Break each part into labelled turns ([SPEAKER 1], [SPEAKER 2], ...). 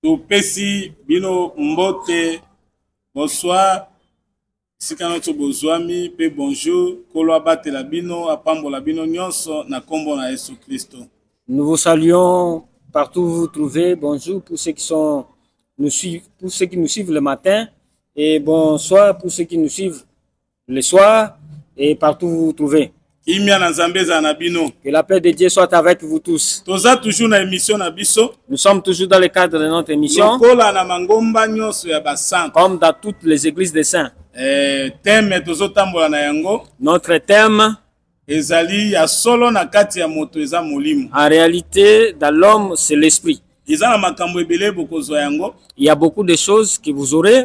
[SPEAKER 1] Topesi bino mbote bonsoir sikano to bozwami pe bonjour kolo abatela bino apambola bino nyonso na kombo na Yesu Kristo.
[SPEAKER 2] Nous vous saluons partout où vous vous trouvez. Bonjour pour ceux qui nous suivent le matin et bonsoir pour ceux qui nous suivent le soir et partout où vous vous trouvez. Que la paix de Dieu soit avec vous tous. Nous sommes toujours dans le cadre de notre émission, comme dans toutes les églises des saints. Notre thème, en réalité, dans l'homme, c'est l'esprit. Il y a beaucoup de choses que vous aurez.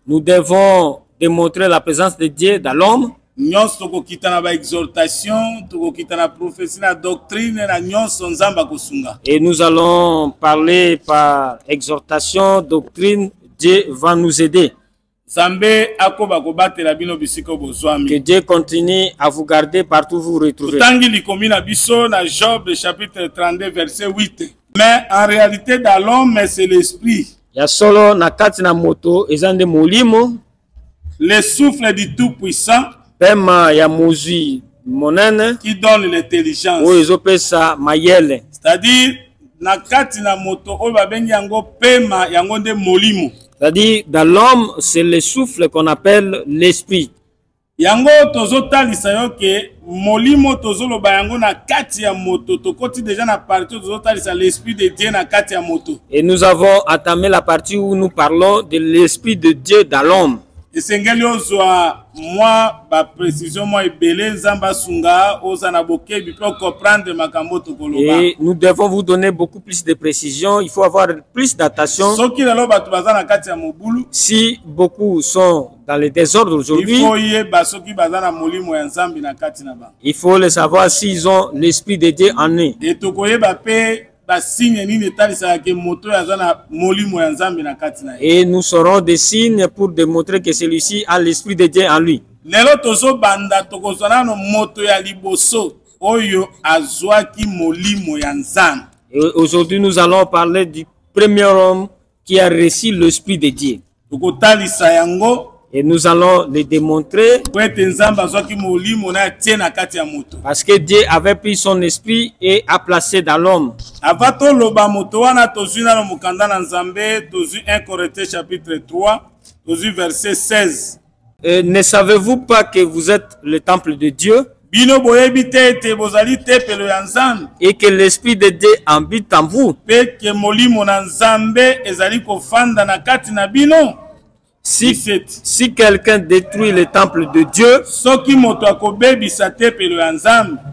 [SPEAKER 2] Nous devons démontrer la présence de Dieu dans l'homme. Et nous allons parler par exhortation, doctrine. Dieu va nous aider. Que Dieu continue à vous garder partout où vous vous retrouvez.
[SPEAKER 1] Job chapitre 32 verset 8. Mais en réalité dans l'homme c'est l'esprit.
[SPEAKER 2] Ya solo na kati na moto ezande molimo.
[SPEAKER 1] Le souffle du Tout-Puissant
[SPEAKER 2] pema ya mozwi monene
[SPEAKER 1] qui donne l'intelligence.
[SPEAKER 2] C'est-à-dire
[SPEAKER 1] na kati na moto oyo babengi yango pema yango nde molimo.
[SPEAKER 2] C'est-à-dire dans l'homme c'est le souffle qu'on appelle l'esprit.
[SPEAKER 1] Yango tozotalisa yo ke molimo tozoloba yango na kati ya moto tokoti déjà na partie tozotalisa l'esprit de Dieu na kati ya moto.
[SPEAKER 2] Et nous avons entamé la partie où nous parlons de l'esprit de Dieu dans l'homme.
[SPEAKER 1] Et moi ba précision moi ebele nzamba sunga ozana bokebi pour comprendre makambo tokoloba.
[SPEAKER 2] Et nous devons vous donner beaucoup plus de précision, il faut avoir plus d'attention. Si beaucoup sont dans le désordre aujourd'hui, il faut le savoir s'ils ont l'esprit de Dieu en eux. Et nous saurons des signes pour démontrer que celui-ci a l'esprit de Dieu en lui. Et aujourd'hui nous allons parler du premier homme qui a reçu l'esprit de Dieu. Et nous allons le démontrer parce que Dieu avait pris son esprit et a placé dans l'homme.
[SPEAKER 1] 1 Corinthiens chapitre 3, verset 16.
[SPEAKER 2] Ne savez-vous pas que vous êtes le temple de Dieu et que l'esprit de Dieu habite en vous? Si quelqu'un détruit le temple de Dieu,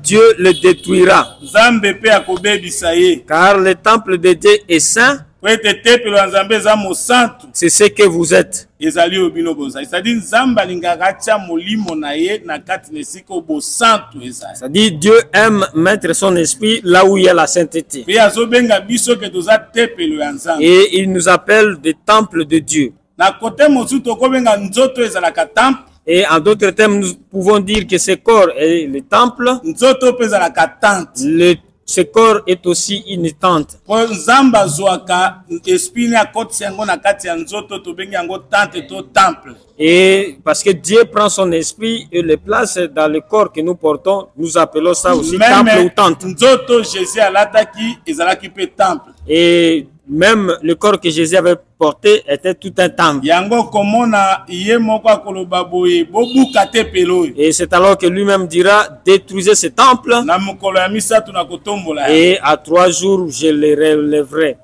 [SPEAKER 2] Dieu le détruira. Car le temple de Dieu est saint. C'est ce que vous êtes. C'est-à-dire Dieu aime mettre son esprit là où il y a la sainteté. Et il nous appelle des temples de Dieu. Et en d'autres termes, nous pouvons dire que ce corps est le temple. Ce corps est aussi une tente. Et parce que Dieu prend son esprit et le place dans le corps que nous portons, nous appelons ça aussi temple ou tente. Et même le corps que Jésus avait porté était tout un temple. Et c'est alors que lui-même dira, détruisez ce temple. Et à 3 jours, je le relèverai.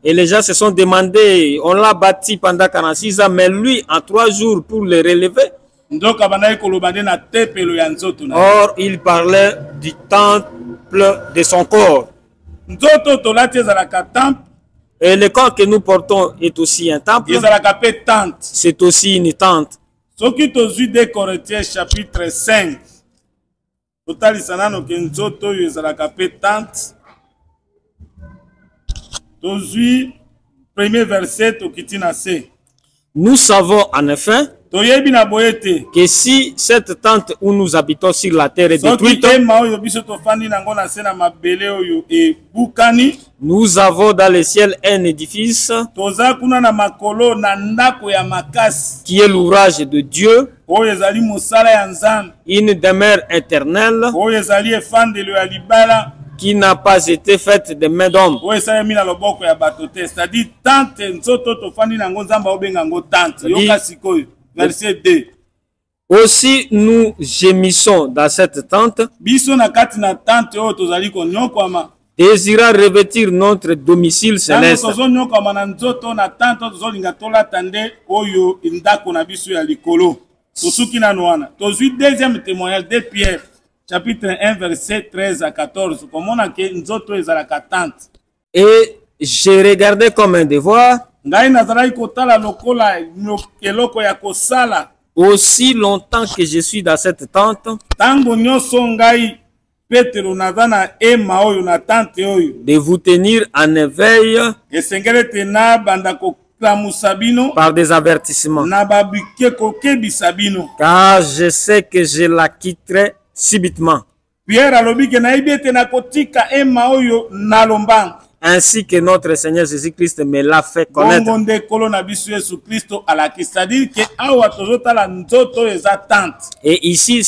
[SPEAKER 2] Et les gens se sont demandé, on l'a bâti pendant 46 ans, mais lui, en 3 jours, pour le relever. Or, il parlait du temple de son corps. Et le corps que nous portons est aussi un temple. C'est aussi une tente.
[SPEAKER 1] Soki tozwi 2 Corinthiens chapitre 5. Totalisa nano ke nzoto oyo ezalaka pe tante. Tozwi premier verset tokiti na se.
[SPEAKER 2] Nous savons en effet
[SPEAKER 1] Toyebi na boyete.
[SPEAKER 2] que si cette tente où nous habitons sur la terre est
[SPEAKER 1] Soki
[SPEAKER 2] détruite,
[SPEAKER 1] ema oyo biso tofandi nango na se na mabele oyo ebukani.
[SPEAKER 2] nous avons dans le ciel un édifice
[SPEAKER 1] Toza kuna na makolo na ndako ya makasi.
[SPEAKER 2] qui est l'ouvrage de Dieu,
[SPEAKER 1] Oyo ezali mosala ya Nzambe.
[SPEAKER 2] une demeure éternelle
[SPEAKER 1] Oyo ezali efandelo ya libala.
[SPEAKER 2] qui n'a pas été faite de main d'homme.
[SPEAKER 1] Oyo esalemi na loboko ya bato te. C'est-à-dire tante nzoto tofandi nango Nzambe obenga ngo tante. Yoka sikoyo. Verset 2.
[SPEAKER 2] Aussi nous gémissons dans cette tente,
[SPEAKER 1] Biso na kati na tante oyo tozali konyokwama.
[SPEAKER 2] désirant revêtir notre domicile
[SPEAKER 1] Tango
[SPEAKER 2] céleste.
[SPEAKER 1] tozonyokwama na nzoto na tante oyo tozolinga tolata nde oyo ndako na biso ya likolo. Tosuki nano wana. Tozwi deuxième témoignage de Pierre, chapitre 1, verset 13 à 14. Komona ke nzoto ezalaka tante.
[SPEAKER 2] Et j'ai regardé comme un devoir,
[SPEAKER 1] Ngai nazalaki kotala lokola eloko ya kosala.
[SPEAKER 2] aussi longtemps que je suis dans cette tente,
[SPEAKER 1] Tango nyonso ngai Petero naza na ema oyo na tante oyo.
[SPEAKER 2] de vous tenir en éveil
[SPEAKER 1] Esengeli ete na banda koklamusa bino
[SPEAKER 2] par des avertissements,
[SPEAKER 1] na babike kokebisa bino.
[SPEAKER 2] car je sais que je la quitterai subitement,
[SPEAKER 1] Pierre alobi ke nayebi ete nakotika ema oyo na lombango.
[SPEAKER 2] ainsi que notre Seigneur Jésus-Christ me l'a fait connaître.
[SPEAKER 1] Bongo nde kolo na biso Yesu Kristo alaki. C'est-à-dire que awa tozotala nzoto eza tante.
[SPEAKER 2] Et ici,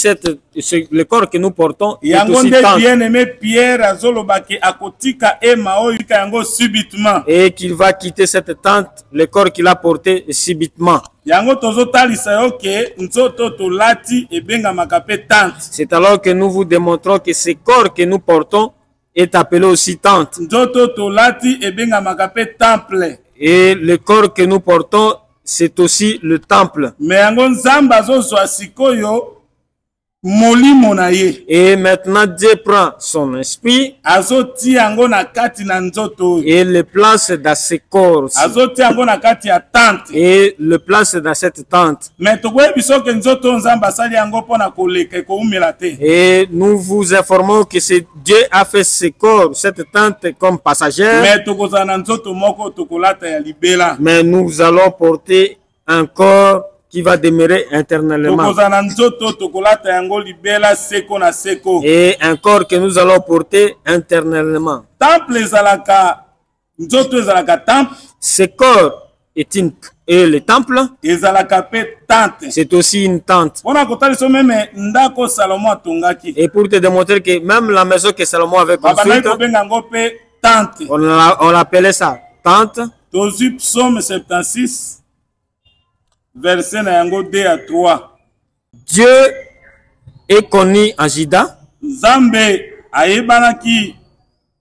[SPEAKER 2] le corps que nous portons est
[SPEAKER 1] Yango
[SPEAKER 2] aussi
[SPEAKER 1] nde
[SPEAKER 2] tente,
[SPEAKER 1] bien-aimé Pierre azoloba ke akotika ema oyo tika yango subitement.
[SPEAKER 2] et qu'il va quitter cette tente, le corps qu'il a porté subitement.
[SPEAKER 1] Yango tozotalisa yo ke nzoto tolati ebengamaka pe tante.
[SPEAKER 2] C'est alors que nous vous démontrons que ce corps que nous portons est appelé aussi tente.
[SPEAKER 1] Nzoto tolati ebengamaka pe temple.
[SPEAKER 2] Et le corps que nous portons, c'est aussi le temple.
[SPEAKER 1] Me yango Nzambe azozwa sikoyo molimo na ye.
[SPEAKER 2] Et maintenant, Dieu prend son esprit
[SPEAKER 1] Azoti yango na kati na nzoto oyo.
[SPEAKER 2] et le place dans ce corps aussi,
[SPEAKER 1] Azoti yango na kati ya tante.
[SPEAKER 2] et le place dans cette tente.
[SPEAKER 1] Me tokoyebi soki nzoto oyo Nzambe asali yango mpo na koleka ekoumela te.
[SPEAKER 2] Et nous vous informons que Dieu a fait ce corps, cette tente comme passagère,
[SPEAKER 1] Me tokozala na nzoto moko tokolata ya libela.
[SPEAKER 2] mais nous allons porter un corps qui va demeurer éternellement.
[SPEAKER 1] Tokozala na nzoto tokolata yango libela seko na seko.
[SPEAKER 2] Et un corps que nous allons porter éternellement.
[SPEAKER 1] Temple ezalaka nzoto ezalaka temple,
[SPEAKER 2] Ce corps et le temple,
[SPEAKER 1] ezalaka pe tante.
[SPEAKER 2] c'est aussi une tente.
[SPEAKER 1] Mpona kotalisa meme ndako Salomo atongaki.
[SPEAKER 2] Et pour te démontrer que même la maison que Salomon avait
[SPEAKER 1] Babandaki
[SPEAKER 2] construite,
[SPEAKER 1] kobenga yango pe tante.
[SPEAKER 2] on l'appelait ça tente.
[SPEAKER 1] Tozwi psaume 76 verset na yango 2 à 3.
[SPEAKER 2] Dieu est connu en Juda,
[SPEAKER 1] Nzambe ayebanaki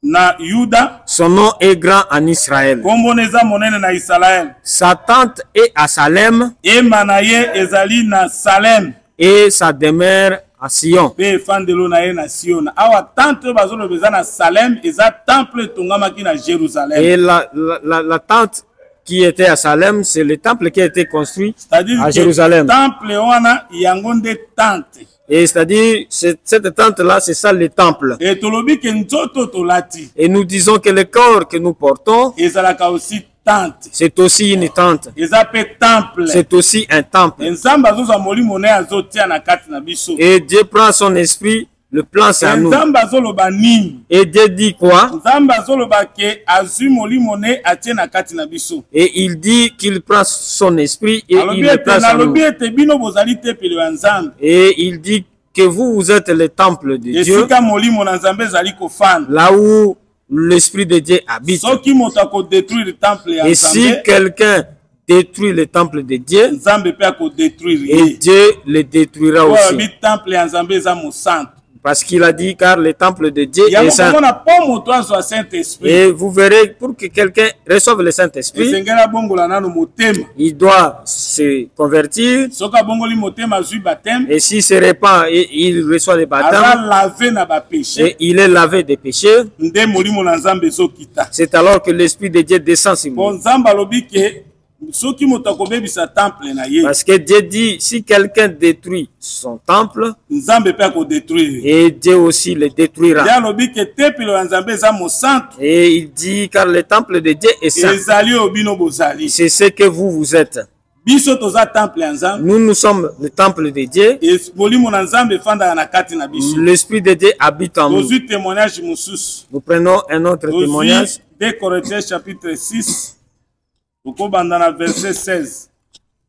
[SPEAKER 1] na Yuda,
[SPEAKER 2] son nom est grand en Israël.
[SPEAKER 1] kombo na eza monene na Israël.
[SPEAKER 2] Sa tente est à Salem
[SPEAKER 1] Ema na ye ezali na Salem,
[SPEAKER 2] et sa demeure à Sion.
[SPEAKER 1] pe efandelo na ye na Sion. Awa tante oyo bazoloba eza na Salem, eza temple etongamaki na Jérusalem.
[SPEAKER 2] Et la tente qui était à Salem, c'est le temple qui a été construit
[SPEAKER 1] C'est-à-dire
[SPEAKER 2] à
[SPEAKER 1] que
[SPEAKER 2] Jérusalem.
[SPEAKER 1] temple wana yango nde tante.
[SPEAKER 2] Et c'est-à-dire, cette tente-là, c'est ça le temple.
[SPEAKER 1] Et tolobi ke nzoto tolati
[SPEAKER 2] Et nous disons que le corps que nous portons,
[SPEAKER 1] ezalaka aussi tante.
[SPEAKER 2] c'est aussi une tente.
[SPEAKER 1] Eza pe temple.
[SPEAKER 2] C'est aussi un temple.
[SPEAKER 1] Nzambe azozwa molimo na ye azotia na kati na biso.
[SPEAKER 2] Et Dieu prend son esprit, le place à nous.
[SPEAKER 1] Nzambe azoloba nini?
[SPEAKER 2] Et Dieu dit quoi?
[SPEAKER 1] Nzambe azoloba ke azwi molimo na ye atie na kati na biso.
[SPEAKER 2] Et il dit qu'il prend son esprit et il
[SPEAKER 1] Alobi
[SPEAKER 2] le
[SPEAKER 1] ete
[SPEAKER 2] place à nous.
[SPEAKER 1] nalobi ete bino bozali tempelo ya Nzambe.
[SPEAKER 2] Et il dit que vous êtes le temple de Dieu,
[SPEAKER 1] Esika molimo na Nzambe ezali kofanda.
[SPEAKER 2] là où l'esprit de Dieu habite.
[SPEAKER 1] Soki moto akodétruire le temple ya
[SPEAKER 2] Et si
[SPEAKER 1] Nzambe,
[SPEAKER 2] quelqu'un détruit le temple de Dieu,
[SPEAKER 1] Nzambe pe akodétruire
[SPEAKER 2] et
[SPEAKER 1] ye.
[SPEAKER 2] Dieu le détruira
[SPEAKER 1] Oyo
[SPEAKER 2] aussi.
[SPEAKER 1] abi temple ya Nzambe eza mosantu.
[SPEAKER 2] Parce qu'il a dit, car le temple de Dieu est
[SPEAKER 1] Yango
[SPEAKER 2] saint.
[SPEAKER 1] komona po moto azwa Saint-Esprit.
[SPEAKER 2] Et vous verrez, pour que quelqu'un reçoive le Saint-Esprit,
[SPEAKER 1] Esengeli abongola nano motema.
[SPEAKER 2] il doit se convertir.
[SPEAKER 1] Soki abongoli motema azwi baptême,
[SPEAKER 2] Et s'il se répand, et il reçoit le
[SPEAKER 1] aza
[SPEAKER 2] baptême,
[SPEAKER 1] lavé na bapéché,
[SPEAKER 2] et il est lavé des péchés,
[SPEAKER 1] nde molimo na Nzambe ezokita.
[SPEAKER 2] c'est alors que l'Esprit de Dieu descend sur
[SPEAKER 1] Po
[SPEAKER 2] lui.
[SPEAKER 1] Nzambe alobi ke soki moto akobebisa temple na ye
[SPEAKER 2] Parce que Dieu dit, si quelqu'un détruit son temple,
[SPEAKER 1] nzambe mpe akodétruire.
[SPEAKER 2] et Dieu aussi le détruira.
[SPEAKER 1] Ye alobi ke tempelo ya nzambe eza mosantu
[SPEAKER 2] Et il dit, car le temple de Dieu est saint.
[SPEAKER 1] ezali oyo bino bozali.
[SPEAKER 2] C'est ce que vous êtes.
[SPEAKER 1] Biso toza temple ya nzambe,
[SPEAKER 2] Nous sommes le temple de Dieu.
[SPEAKER 1] molimo na nzambe efandaka na kati na biso.
[SPEAKER 2] L'Esprit de Dieu habite en nous.
[SPEAKER 1] Tozwi témoignage mosusu.
[SPEAKER 2] Nous prenons un autre témoignage.
[SPEAKER 1] 2 Corinthiens chapitre 6 okobanda na verset 16.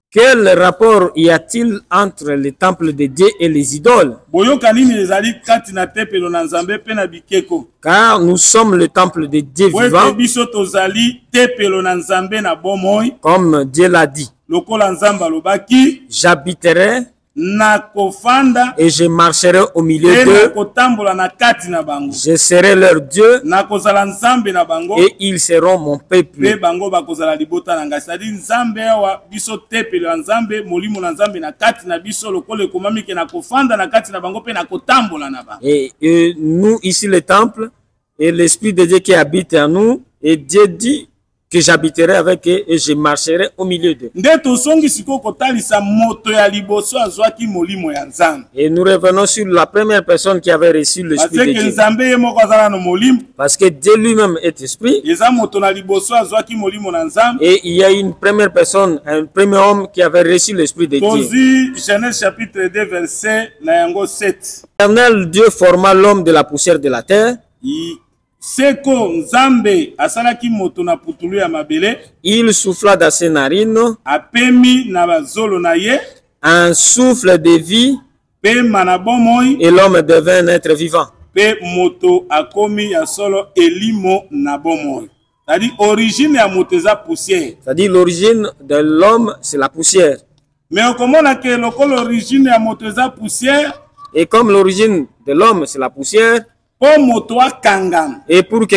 [SPEAKER 2] Quel rapport y a-t-il entre le temple de Dieu et les idoles?
[SPEAKER 1] Boyoka nini ezali kati na tempelo na nzambe pe na bikeko.
[SPEAKER 2] Car nous sommes le temple de Dieu vivant,
[SPEAKER 1] Wete biso tozali tempelo na nzambe na bomoi.
[SPEAKER 2] comme Dieu l'a dit.
[SPEAKER 1] Lokola nzambe alobaki
[SPEAKER 2] J'habiterai
[SPEAKER 1] na kofanda
[SPEAKER 2] et je marcherai au milieu
[SPEAKER 1] pe na
[SPEAKER 2] d'eux.
[SPEAKER 1] kotambola na kati na bango.
[SPEAKER 2] Je serai leur Dieu
[SPEAKER 1] Na kozala nzambe na bango
[SPEAKER 2] et ils seront mon
[SPEAKER 1] pe
[SPEAKER 2] peuple.
[SPEAKER 1] bango bakozala libota na ngai. C'est-à-dire nzambe awa biso tempelo ya nzambe, molimo na nzambe na kati na biso lokola ekomami ke na kofanda na kati na bango pe na kotambola na bango.
[SPEAKER 2] Et nous, ici, le temple, et l'Esprit de Dieu qui habite en nous, et Dieu dit que j'habiterai avec eux et je marcherai au milieu d'eux.
[SPEAKER 1] Nde tosongi siko kotalisa moto ya liboso azwaki molimo ya nzambe.
[SPEAKER 2] Et nous revenons sur la première personne qui avait reçu
[SPEAKER 1] Parce
[SPEAKER 2] l'Esprit de
[SPEAKER 1] que
[SPEAKER 2] Dieu.
[SPEAKER 1] nzambe ye moko azala na molimo.
[SPEAKER 2] Parce que Dieu lui-même est esprit.
[SPEAKER 1] Eza moto na liboso azwaki molimo na nzambe.
[SPEAKER 2] Et il y a une première personne, un premier homme qui avait reçu l'Esprit de Dieu.
[SPEAKER 1] Tozi Genèse chapitre 2 verset na yango 7.
[SPEAKER 2] L'éternel Dieu forma l'homme de la poussière de la terre.
[SPEAKER 1] Seko nzambe asalaki moto na putulu ya mabele,
[SPEAKER 2] Il souffla dans ses narines
[SPEAKER 1] apemi na bazolo na ye,
[SPEAKER 2] un souffle de vie
[SPEAKER 1] pema na bomoi,
[SPEAKER 2] et l'homme devint un être vivant.
[SPEAKER 1] pe moto akomi ya solo elimo na bomoi. C'est-à-dire origine ya moto eza poussière.
[SPEAKER 2] C'est-à-dire l'origine de l'homme, c'est la poussière.
[SPEAKER 1] Mais okomona ke lokolo origine ya moto eza poussière,
[SPEAKER 2] Et comme l'origine de l'homme, c'est la poussière,
[SPEAKER 1] po moto akangama.
[SPEAKER 2] et pour que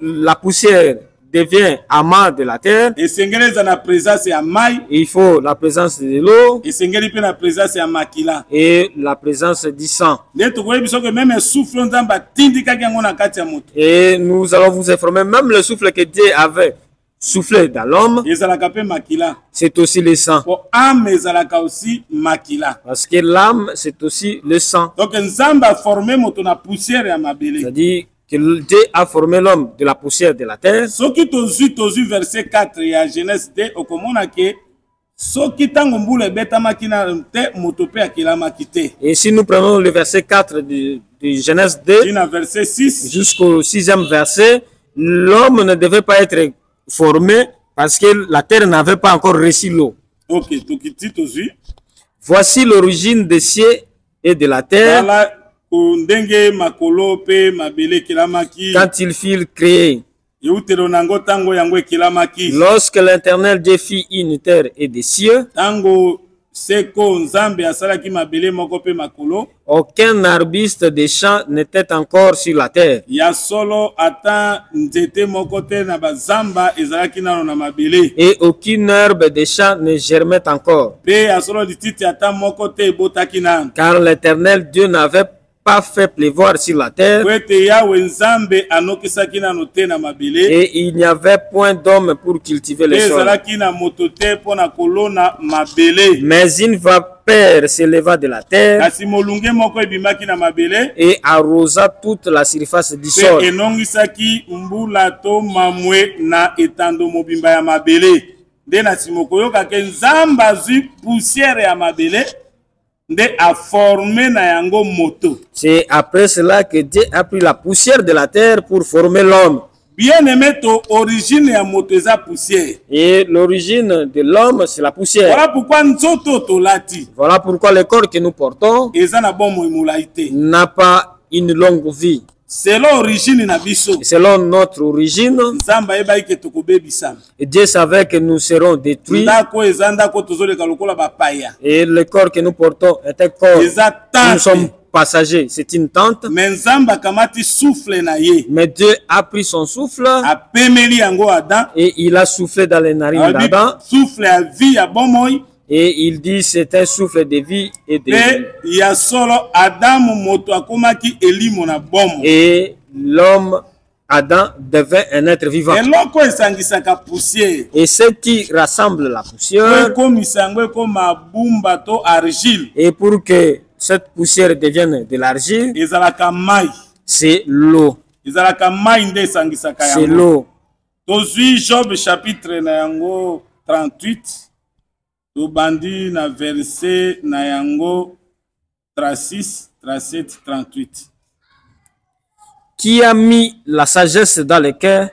[SPEAKER 2] la poussière devienne amas de la terre,
[SPEAKER 1] Esengeli eza na présence ya mai,
[SPEAKER 2] il faut la présence de l'eau
[SPEAKER 1] esengeli pe na présence ya makila.
[SPEAKER 2] et la présence du sang.
[SPEAKER 1] Nde tokoyebi biso ke même souffle nzambe atindikaki yango na kati ya moto.
[SPEAKER 2] Et nous allons vous informer, même le souffle que Dieu avait soufflé dans l'homme,
[SPEAKER 1] Ezalaka pe makila.
[SPEAKER 2] c'est aussi le sang.
[SPEAKER 1] Po âme ezalaka aussi makila.
[SPEAKER 2] Parce que l'âme, c'est aussi le sang.
[SPEAKER 1] Donc nzambe a formé moto na poussière ya mabele.
[SPEAKER 2] C'est-à-dire que Dieu a formé l'homme de la poussière de la terre.
[SPEAKER 1] Soki tozwi verset 4 ya Genèse 2 okomona ke soki tango mbula ebetamaki na te moto pe akelamaki te.
[SPEAKER 2] Et si nous prenons le verset 4 de Genèse 2
[SPEAKER 1] Tina verset 6
[SPEAKER 2] jusqu'au 6e verset, l'homme ne devait pas être formé parce que la terre n'avait pas encore reçu l'eau.
[SPEAKER 1] ok tokiti tozwi
[SPEAKER 2] Voici l'origine des cieux et de la terre
[SPEAKER 1] tala ndenge makolo pe mabele ekelamaki
[SPEAKER 2] quand ils furent créés.
[SPEAKER 1] eutelo nango tango yango ekelamaki
[SPEAKER 2] Lorsque l'Éternel Dieu fit une terre et des cieux,
[SPEAKER 1] tango seko nzambe asalaki mabele moko pe makolo
[SPEAKER 2] aucun arbuste des champs n'était encore sur la terre.
[SPEAKER 1] ya solo ata nzete moko te na bazamba ezalaki nano na mabele
[SPEAKER 2] Et aucune herbe des champs ne germait encore.
[SPEAKER 1] pe ya solo lititi ata moko te ebotaki nano
[SPEAKER 2] Car l'Éternel Dieu n'avait pas fait pleuvoir sur la terre
[SPEAKER 1] po ete yawe nzambe anokisaki nano te na mabele
[SPEAKER 2] et il n'y avait point d'homme pour cultiver
[SPEAKER 1] pe
[SPEAKER 2] le sol.
[SPEAKER 1] ezalaki na moto te mpo na kolona mabele
[SPEAKER 2] Mais une vapeur s'éleva de la terre
[SPEAKER 1] kasi molunge moko ebimaki na mabele
[SPEAKER 2] et arrosa toute la surface du
[SPEAKER 1] pe
[SPEAKER 2] sol.
[SPEAKER 1] enongisaki mbula to mamwe na etando mobimba ya mabele nde na nsima okoyoka ke nzambe azwi poussière ya mabele nde aforme na yango moto.
[SPEAKER 2] C'est après cela que Dieu a pris la poussière de la terre pour former l'homme.
[SPEAKER 1] Bien aimé, to origine ya moto eza poussière.
[SPEAKER 2] Et l'origine de l'homme, c'est la poussière.
[SPEAKER 1] Voilà pourquoi nzoto tolati
[SPEAKER 2] Voilà pourquoi le corps que nous portons
[SPEAKER 1] eza na bomo emolai te.
[SPEAKER 2] n'a pas une longue vie.
[SPEAKER 1] Selon origine na biso,
[SPEAKER 2] Selon notre origine,
[SPEAKER 1] nzambe ayebaki ke tokobebisama.
[SPEAKER 2] Dieu savait que nous serons détruits.
[SPEAKER 1] Ndako eza ndako tozoleka lokola bapaya.
[SPEAKER 2] Et le corps que nous portons est un corps.
[SPEAKER 1] Eza
[SPEAKER 2] Nous sommes
[SPEAKER 1] tante.
[SPEAKER 2] passagers. C'est une tente.
[SPEAKER 1] Mais nzambe akamati souffle na ye.
[SPEAKER 2] Mais Dieu a pris son souffle
[SPEAKER 1] Apemeli yango Adam.
[SPEAKER 2] et il a soufflé dans les narines d'Adam.
[SPEAKER 1] Souffle ya vie ya bomoi.
[SPEAKER 2] Et il dit c'est un souffle de vie et de vie.
[SPEAKER 1] Pe ya solo Adam moto akomaki elimo na bomo.
[SPEAKER 2] Et l'homme Adam devint un être vivant.
[SPEAKER 1] eloko esangisaka poussière
[SPEAKER 2] Et ce qui rassemble la poussière,
[SPEAKER 1] ekomisa yango ekoma bumba to argile
[SPEAKER 2] et pour que cette poussière devienne de l'argile,
[SPEAKER 1] ezalaka mai
[SPEAKER 2] c'est l'eau.
[SPEAKER 1] ezalaka mai nde esangisaka
[SPEAKER 2] C'est
[SPEAKER 1] yango.
[SPEAKER 2] l'eau.
[SPEAKER 1] Tozwi Job chapitre na yango 38 tobandi na verset na yango 36, 37, 38.
[SPEAKER 2] Qui a mis la sagesse dans le cœur,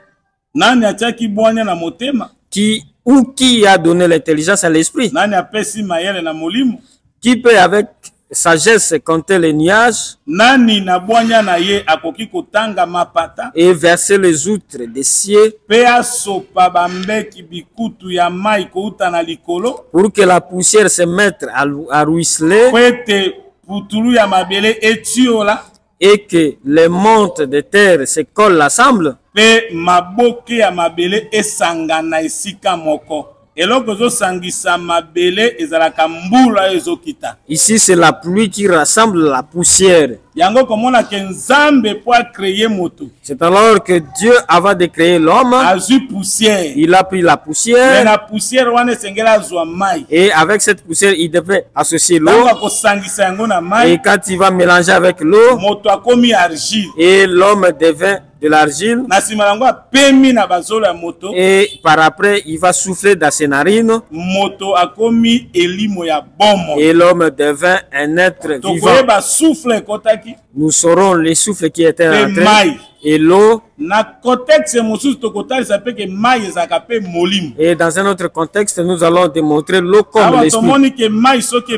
[SPEAKER 1] Nani atiaki bwanya na motema?
[SPEAKER 2] qui a donné l'intelligence à l'esprit?
[SPEAKER 1] Nani apesi mayele na molimo?
[SPEAKER 2] Qui peut avec sagesse compter les nuages
[SPEAKER 1] Nani na bwanya na ye akoki kotanga mapata?
[SPEAKER 2] et verser les outres des cieux
[SPEAKER 1] Pe asopa bambeki bikutu ya mai kouta na likolo?
[SPEAKER 2] pour que la poussière se mette à ruisseler
[SPEAKER 1] Po ete putulu ya mabele etiola?
[SPEAKER 2] et que les montes de terre se collent ensemble?
[SPEAKER 1] Pe maboke ya mabele esangana esika moko. Eloko ezosangisa mabele ezalaka mbula ezokita.
[SPEAKER 2] Ici, c'est la pluie qui rassemble la poussière.
[SPEAKER 1] Yango komona ke Nzambe po créer moto.
[SPEAKER 2] C'est alors que Dieu, avant de créer l'homme,
[SPEAKER 1] Azui poussière.
[SPEAKER 2] il a pris la
[SPEAKER 1] Mais
[SPEAKER 2] poussière
[SPEAKER 1] na poussière wana esengela azwa mai.
[SPEAKER 2] et avec cette poussière, il devait associer l'eau.
[SPEAKER 1] Tango akosangisa yango na
[SPEAKER 2] Et
[SPEAKER 1] mai,
[SPEAKER 2] quand il va mélanger avec l'eau,
[SPEAKER 1] moto akomi argile.
[SPEAKER 2] et l'homme devient de l'argile,
[SPEAKER 1] Na nsima yango apemi na bazolo ya moto,
[SPEAKER 2] et par après, il va souffler dans ses narines,
[SPEAKER 1] moto akomi elimo ya bomo.
[SPEAKER 2] et l'homme devint un être vivant.
[SPEAKER 1] Tokoyeba souffle ekotaki
[SPEAKER 2] Nous saurons les souffles qui étaient
[SPEAKER 1] pe
[SPEAKER 2] entrés
[SPEAKER 1] mai.
[SPEAKER 2] et l'eau.
[SPEAKER 1] Na contexte mosusu tokotalisa pe ke mai ezalaka pe molimo.
[SPEAKER 2] Et dans un autre contexte, nous allons démontrer l'eau comme
[SPEAKER 1] Awa
[SPEAKER 2] l'esprit.
[SPEAKER 1] tomoni ke mai soki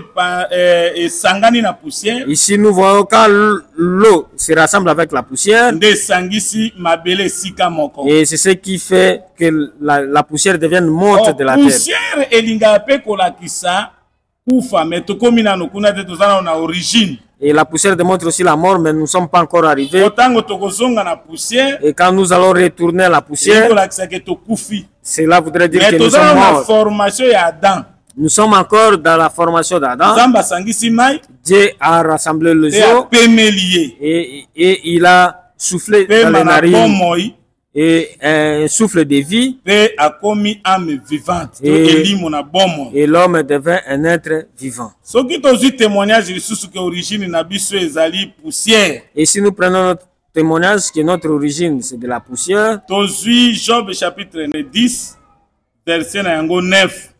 [SPEAKER 1] esangani na poussière,
[SPEAKER 2] Ici, nous voyons quand l'eau se rassemble avec la poussière,
[SPEAKER 1] nde esangisi mabele esika moko.
[SPEAKER 2] et c'est ce qui fait que la poussière devienne monte de la terre.
[SPEAKER 1] Poussière elingaka pe kolakisa kufa, me tokomi nano kuna te toza nano na origine.
[SPEAKER 2] Et la poussière démontre aussi la mort, mais nous ne sommes pas encore arrivés.
[SPEAKER 1] Otango tokozonga na poussière,
[SPEAKER 2] Et quand nous allons retourner à la poussière,
[SPEAKER 1] ekolakisa ke tokufi.
[SPEAKER 2] cela voudrait dire
[SPEAKER 1] Mais
[SPEAKER 2] que nous
[SPEAKER 1] toza
[SPEAKER 2] sommes
[SPEAKER 1] nano na
[SPEAKER 2] morts.
[SPEAKER 1] formation ya Adam.
[SPEAKER 2] Nous sommes encore dans la formation d'Adam.
[SPEAKER 1] Nzambe asangisi mai
[SPEAKER 2] Dieu a rassemblé les
[SPEAKER 1] te
[SPEAKER 2] eaux
[SPEAKER 1] apemeli ye.
[SPEAKER 2] et il a soufflé dans
[SPEAKER 1] Pema
[SPEAKER 2] les
[SPEAKER 1] na
[SPEAKER 2] narines
[SPEAKER 1] bomoi
[SPEAKER 2] et un souffle de vie,
[SPEAKER 1] pe akomi âme vivante. To
[SPEAKER 2] Et-
[SPEAKER 1] elimo na bomoi.
[SPEAKER 2] et l'homme devint un être vivant.
[SPEAKER 1] Soki tozwi témoignage lisusu ke origine na biso ezali poussière.
[SPEAKER 2] Et si nous prenons notre témoignage que notre origine c'est de la poussière,
[SPEAKER 1] Tozwi Job chapitre 10 verset na yango 9.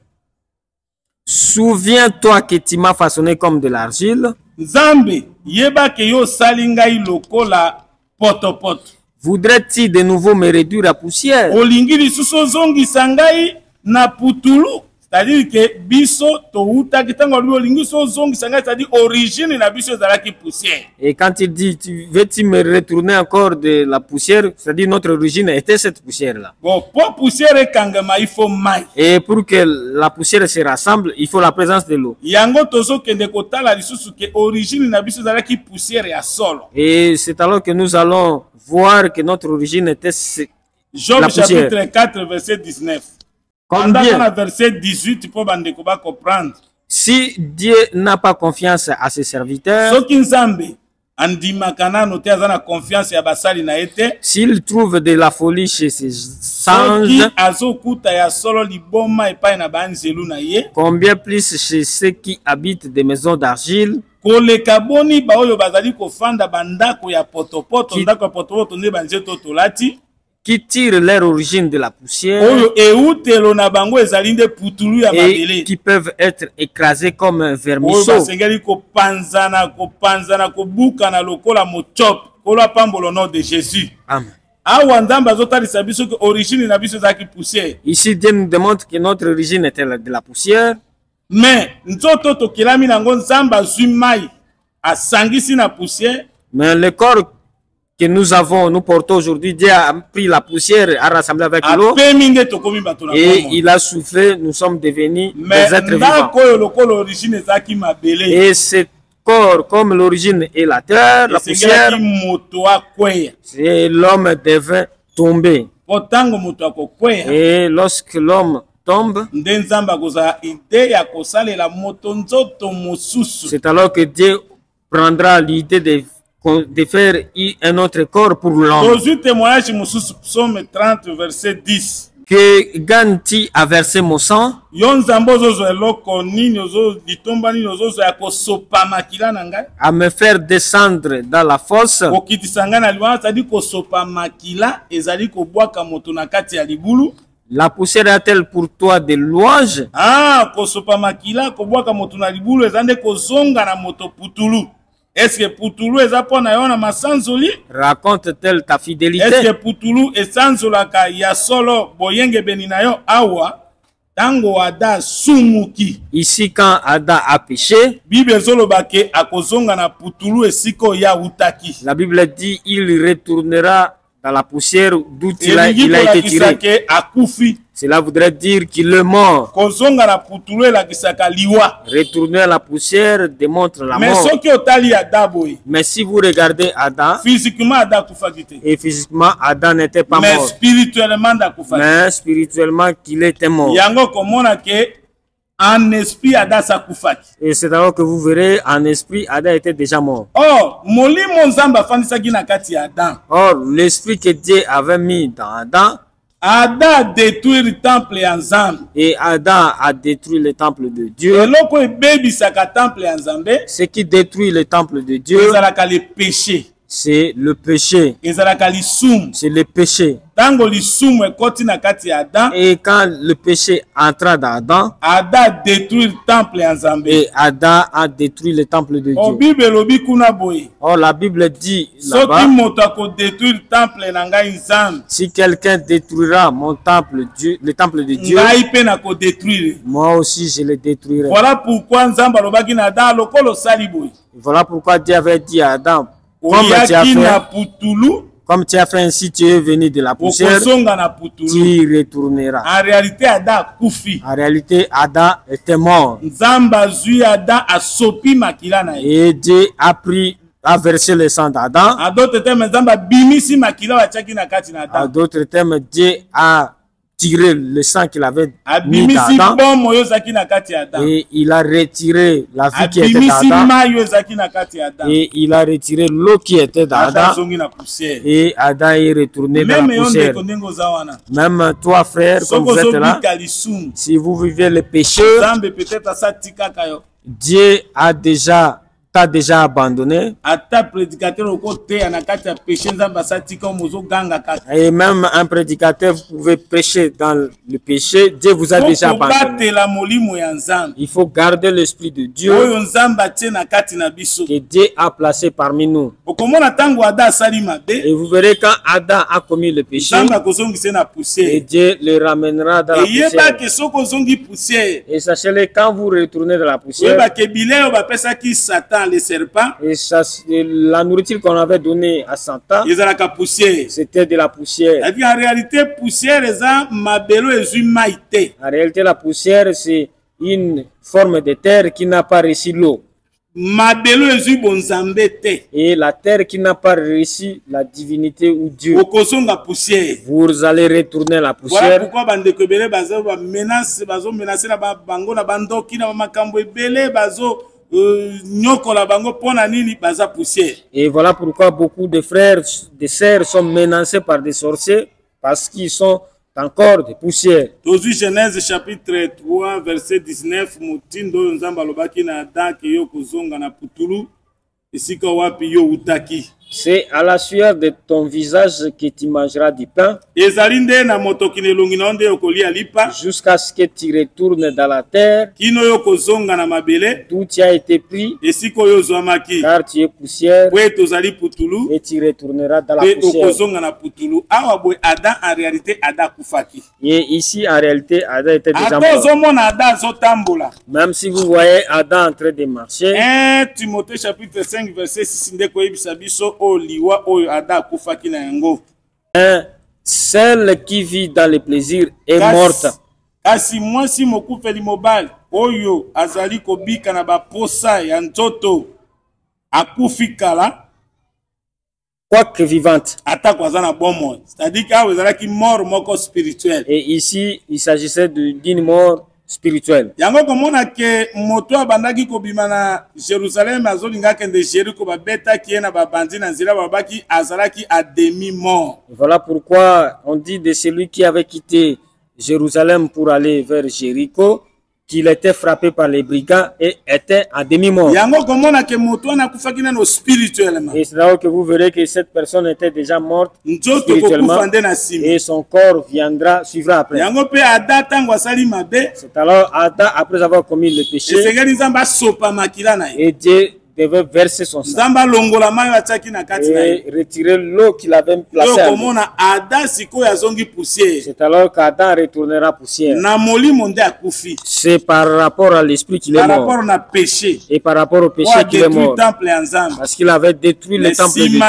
[SPEAKER 2] souviens-toi que tu m'as façonné comme de l'argile.
[SPEAKER 1] Nzambe yeba ke yo osali ngai lokola potopoto.
[SPEAKER 2] Voudrais-tu de nouveau me réduire à poussière?
[SPEAKER 1] Olingi lisusu ozongisa ngai na putulu. C'est-à-dire que biso toutaki ntango olobi olingi so ozongisa ngai, c'est-à-dire origine na biso ezalaki poussière.
[SPEAKER 2] Et quand il dit, veux-tu me retourner encore de la poussière, c'est-à-dire notre origine était cette poussière-là.
[SPEAKER 1] Bon, po poussière ekangama il faut mai.
[SPEAKER 2] Et pour que la poussière se rassemble, il faut la présence de l'eau.
[SPEAKER 1] Yango tozokende kotala lisusu ke origine na biso ezalaki poussière ya solo.
[SPEAKER 2] Et c'est alors que nous allons voir que notre origine était
[SPEAKER 1] Job
[SPEAKER 2] la poussière.
[SPEAKER 1] chapitre 4 verset 19. Pendant
[SPEAKER 2] Combien?
[SPEAKER 1] verset 18 po bandeko ba comprendre.
[SPEAKER 2] Si Dieu n'a pas confiance à ses serviteurs,
[SPEAKER 1] Soki Nzambe andimaka nano te aza na confiance ya basali na ye te,
[SPEAKER 2] s'il trouve de la folie chez ses
[SPEAKER 1] soki
[SPEAKER 2] anges,
[SPEAKER 1] azokuta ya solo liboma epai na banzelu na ye,
[SPEAKER 2] combien plus chez ceux qui habitent des maisons d'argile,
[SPEAKER 1] koleka boni baoyo bazali kofanda bandako ya potopoto, ndako ya potopoto nde banzeto tolati,
[SPEAKER 2] qui tirent leur origine de la poussière
[SPEAKER 1] oyo eutelo na bango ezali nde putulu ya
[SPEAKER 2] et
[SPEAKER 1] mabele,
[SPEAKER 2] qui peuvent être écrasés comme un
[SPEAKER 1] oyo
[SPEAKER 2] vermisseau.
[SPEAKER 1] basengeli kopanzana kobukana lokola mochope kolo apambola au nom de Jésus.
[SPEAKER 2] Amen.
[SPEAKER 1] Awa Nzambe azotalisa biso ke origine na biso ezalaki poussière.
[SPEAKER 2] Ici, Dieu nous démontre que notre origine était de la poussière,
[SPEAKER 1] Mais nzoto tokelami nango Nzambe azwi mai asangisi na poussière,
[SPEAKER 2] mais le corps que nous avons, nous portons aujourd'hui, Dieu a pris la poussière, a rassemblé avec l'eau
[SPEAKER 1] apemi nde tokomi bato na
[SPEAKER 2] et
[SPEAKER 1] bomoi.
[SPEAKER 2] il a soufflé, nous sommes devenus
[SPEAKER 1] Mais
[SPEAKER 2] des êtres vivants.
[SPEAKER 1] ndako oyo lokola origine ezalaki mabele,
[SPEAKER 2] Et ce corps, comme l'origine est la terre, la poussière,
[SPEAKER 1] esengelaki moto akweya.
[SPEAKER 2] et l'homme devait tomber.
[SPEAKER 1] Po ntango moto akokweya,
[SPEAKER 2] Et lorsque l'homme tombe,
[SPEAKER 1] nde Nzambe akozala ide ya kosalela moto nzoto mosusu.
[SPEAKER 2] c'est alors que Dieu prendra l'idée de de faire un autre corps pour l'homme.
[SPEAKER 1] Tozwi témoignage mosusu psaume 30 verset 10.
[SPEAKER 2] Que Ganti a versé mon sang.
[SPEAKER 1] Yo nzambe ozozwa eloko nini litomba nini ozozwa ya kosopa makila na ngai?
[SPEAKER 2] À me faire descendre dans la fosse.
[SPEAKER 1] Kokitisa ngai na liwana ezali kosopa makila ezali kobwaka moto na kati ya libulu.
[SPEAKER 2] La poussière a-t-elle pour toi des louanges?
[SPEAKER 1] Ah, kosopa makila kobwaka moto na libulu ezande kozonga na moto putulu. Est-ce que putulu eza pona yo na masanzoli?
[SPEAKER 2] Raconte-t-elle ta fidélité?
[SPEAKER 1] Est-ce que putulu esanzolaka ya solo boyenge beni na yo awa tango Ada sumuki?
[SPEAKER 2] Ici, quand Adam a péché,
[SPEAKER 1] Bible ezolobake akozonga na putulu esiko ya utaki.
[SPEAKER 2] la Bible dit il retournera dans la poussière d'où il a été tiré.
[SPEAKER 1] Akufi.
[SPEAKER 2] Cela voudrait dire qu'il est mort.
[SPEAKER 1] Kozonga na putulu elakisaka liwa.
[SPEAKER 2] Retourner à la poussière démontre la
[SPEAKER 1] Mais
[SPEAKER 2] mort.
[SPEAKER 1] soki otali Ada boy,
[SPEAKER 2] Mais si vous regardez Adam,
[SPEAKER 1] physiquement Ada akufaki te.
[SPEAKER 2] et physiquement Adam n'était pas
[SPEAKER 1] Mais
[SPEAKER 2] mort,
[SPEAKER 1] spirituellement Ada akufaki.
[SPEAKER 2] mais spirituellement qu'il était mort.
[SPEAKER 1] Yango komona ke en esprit Ada sakufaki.
[SPEAKER 2] Et c'est alors que vous verrez, en esprit, Adam était déjà mort.
[SPEAKER 1] Oh, molimo nzamba afandisaki na kati ya Adam.
[SPEAKER 2] Or, l'esprit que Dieu avait mis dans Adam,
[SPEAKER 1] Ada détruire le temple ya Nzambe.
[SPEAKER 2] et Adam a détruit le temple de Dieu.
[SPEAKER 1] Eloko ebebisaka temple ya Nzambe
[SPEAKER 2] Ce qui détruit le temple de Dieu,
[SPEAKER 1] ezalaka le péché.
[SPEAKER 2] c'est le péché.
[SPEAKER 1] Ezalaka lisumu.
[SPEAKER 2] C'est le péché.
[SPEAKER 1] Tango lisumu ekoti na kati ya Adam,
[SPEAKER 2] Et quand le péché entra dans Adam,
[SPEAKER 1] Ada détruire le temple ya Nzambe.
[SPEAKER 2] et Adam a détruit le temple de
[SPEAKER 1] O
[SPEAKER 2] Dieu.
[SPEAKER 1] Bible elobi kuna boye.
[SPEAKER 2] Or, la Bible dit
[SPEAKER 1] Soki
[SPEAKER 2] là-bas,
[SPEAKER 1] moto akodétruire le temple na ngai Nzambe,
[SPEAKER 2] si quelqu'un détruira mon temple, Dieu, le temple de Dieu,
[SPEAKER 1] ngai mpe nakodétruire.
[SPEAKER 2] moi aussi je le détruirai.
[SPEAKER 1] Voilà pourquoi Nzambe alobaki na Adam lokolo osali boye.
[SPEAKER 2] Voilà pourquoi Dieu avait dit à Adam, comme
[SPEAKER 1] Oyaki na putulu,
[SPEAKER 2] tu as fait ainsi, tu es venu de la poussière,
[SPEAKER 1] okozonga na putulu.
[SPEAKER 2] tu retourneras.
[SPEAKER 1] En réalité Adam akufi.
[SPEAKER 2] En réalité, Adam était mort.
[SPEAKER 1] Nzambe azwi Adam asopi makila na ye.
[SPEAKER 2] Et Dieu a versé le sang d'Adam.
[SPEAKER 1] En d'autres termes, Nzambe abimisi makila batiaki na kati na
[SPEAKER 2] En
[SPEAKER 1] Adam.
[SPEAKER 2] d'autres termes, Dieu a tiré le sang qu'il avait mis
[SPEAKER 1] Abimisi
[SPEAKER 2] d'Adam.
[SPEAKER 1] bomo oyo ezalaki na kati ya Adam.
[SPEAKER 2] Et il a retiré la vie qui était
[SPEAKER 1] Abimisi
[SPEAKER 2] d'Adam.
[SPEAKER 1] mai oyo ezalaki na kati ya Adam.
[SPEAKER 2] Et il a retiré l'eau qui était
[SPEAKER 1] Adam
[SPEAKER 2] d'Adam.
[SPEAKER 1] azongi na poussière.
[SPEAKER 2] Et Adam est retourné dans
[SPEAKER 1] Même
[SPEAKER 2] la
[SPEAKER 1] yo
[SPEAKER 2] poussière.
[SPEAKER 1] ndeko ndenge oza wana.
[SPEAKER 2] Même toi, frère, comme
[SPEAKER 1] Soko
[SPEAKER 2] vous êtes là,
[SPEAKER 1] ozobika lisumu.
[SPEAKER 2] si vous vivez le péché,
[SPEAKER 1] Nzambe peut-être asatikaka yo.
[SPEAKER 2] Dieu t'a déjà abandonné.
[SPEAKER 1] Ata prédicateur okoteya na kati ya péché Nzambe asatika mozoganga kaka.
[SPEAKER 2] Et même un prédicateur, vous pouvez prêcher dans le péché, Dieu vous a déjà abandonné.
[SPEAKER 1] Kobatela molimo ya Nzambe.
[SPEAKER 2] Il faut garder l'esprit de Dieu
[SPEAKER 1] Oyo Nzambe atie na kati na biso.
[SPEAKER 2] que Dieu a placé parmi nous.
[SPEAKER 1] Okomona tango Adam asali mabe,
[SPEAKER 2] Et vous verrez quand Adam a commis le péché,
[SPEAKER 1] Nzambe akozongisa na
[SPEAKER 2] et
[SPEAKER 1] poussière.
[SPEAKER 2] Dieu le ramènera dans la poussière.
[SPEAKER 1] Eyebake soki ozongi poussière,
[SPEAKER 2] Et sachez-le, quand vous retournez dans la poussière,
[SPEAKER 1] oyebake bilei oyo bapesaki Satan le serpent,
[SPEAKER 2] et la nourriture qu'on avait donnée à Satan,
[SPEAKER 1] ezalaka poussière.
[SPEAKER 2] c'était de la poussière.
[SPEAKER 1] C'est-à-dire en réalité poussière eza mabelo ezwi mai te.
[SPEAKER 2] En réalité, la poussière, c'est une forme de terre qui n'a pas reçu l'eau.
[SPEAKER 1] Mabelo ezwi bonzambe te.
[SPEAKER 2] Et la terre qui n'a pas reçu la divinité ou Dieu.
[SPEAKER 1] Okozonga poussière.
[SPEAKER 2] Vous allez retourner à la
[SPEAKER 1] Voilà
[SPEAKER 2] poussière.
[SPEAKER 1] pourquoi bandeko ebele bazo ba menace na bango na bandoki na makambo ebele bazo nyokola bango pona nini baza poussière.
[SPEAKER 2] Et voilà pourquoi beaucoup de frères, de sœurs sont menacés par des sorciers parce qu'ils sont encore des poussières.
[SPEAKER 1] Tozwi Genèse chapitre 3 verset 19 mutindo oyo Nzambe alobaki na Adam ke yo kozonga na putulu esika wapi yo utaki.
[SPEAKER 2] C'est à la sueur de ton visage que tu mangeras du pain
[SPEAKER 1] Ezali nde na motoki na elongi na yo nde okolia lipa
[SPEAKER 2] jusqu'à ce que tu retournes dans la terre
[SPEAKER 1] kino yo kozonga na mabele
[SPEAKER 2] d'où tu as été pris,
[SPEAKER 1] esika oyo ozwamaki
[SPEAKER 2] car tu es poussière
[SPEAKER 1] po ete ozali putulu
[SPEAKER 2] et tu retourneras dans la
[SPEAKER 1] pe
[SPEAKER 2] poussière.
[SPEAKER 1] okozonga na putulu. Awa boye Adam en réalité Adam akufaki.
[SPEAKER 2] Et ici, en réalité, Adam était déjà
[SPEAKER 1] Ata
[SPEAKER 2] mort.
[SPEAKER 1] ozomona Adam azotambola.
[SPEAKER 2] Même si vous voyez Adam en train de marcher,
[SPEAKER 1] 1 Timothée chapitre 5 verset 6 nde koyebisa biso oyo liwa oyo Adam akufaki na yango.
[SPEAKER 2] celle qui vit dans le plaisir est morte.
[SPEAKER 1] Kasi mwasi mokufeli mobali oyo azali kobika na baposa ya nzoto akufi kala
[SPEAKER 2] Quoique vivante.
[SPEAKER 1] atako aza na bomoi. C'est-à-dire qu'awa ezalaki mort moko spirituel.
[SPEAKER 2] Et ici, il s'agissait d'une mort spirituel.
[SPEAKER 1] Yango komona ke moto abandaki kobima na Jérusalem azolinga kende Jéricho babeta ki na babandi na nzela babaki azalaki à demi mort.
[SPEAKER 2] Voilà pourquoi on dit de celui qui avait quitté Jérusalem pour aller vers Jéricho qu'il était frappé par les brigands et était à demi-mort.
[SPEAKER 1] Yango komona ke moto na kufaki na spirituellement.
[SPEAKER 2] Et c'est là que vous verrez que cette personne était déjà morte spirituellement et son corps suivra après.
[SPEAKER 1] Yango pe Ada tango asali mabe.
[SPEAKER 2] C'est alors Adam, après avoir commis le péché, et Dieu devait verser son sang et retirer l'eau qu'il avait placée. C'est alors qu'Adam retournera poussière. C'est par rapport à l'esprit qu'il est mort. Et par rapport au péché qu'il est mort. Parce qu'il avait détruit le temple de Dieu.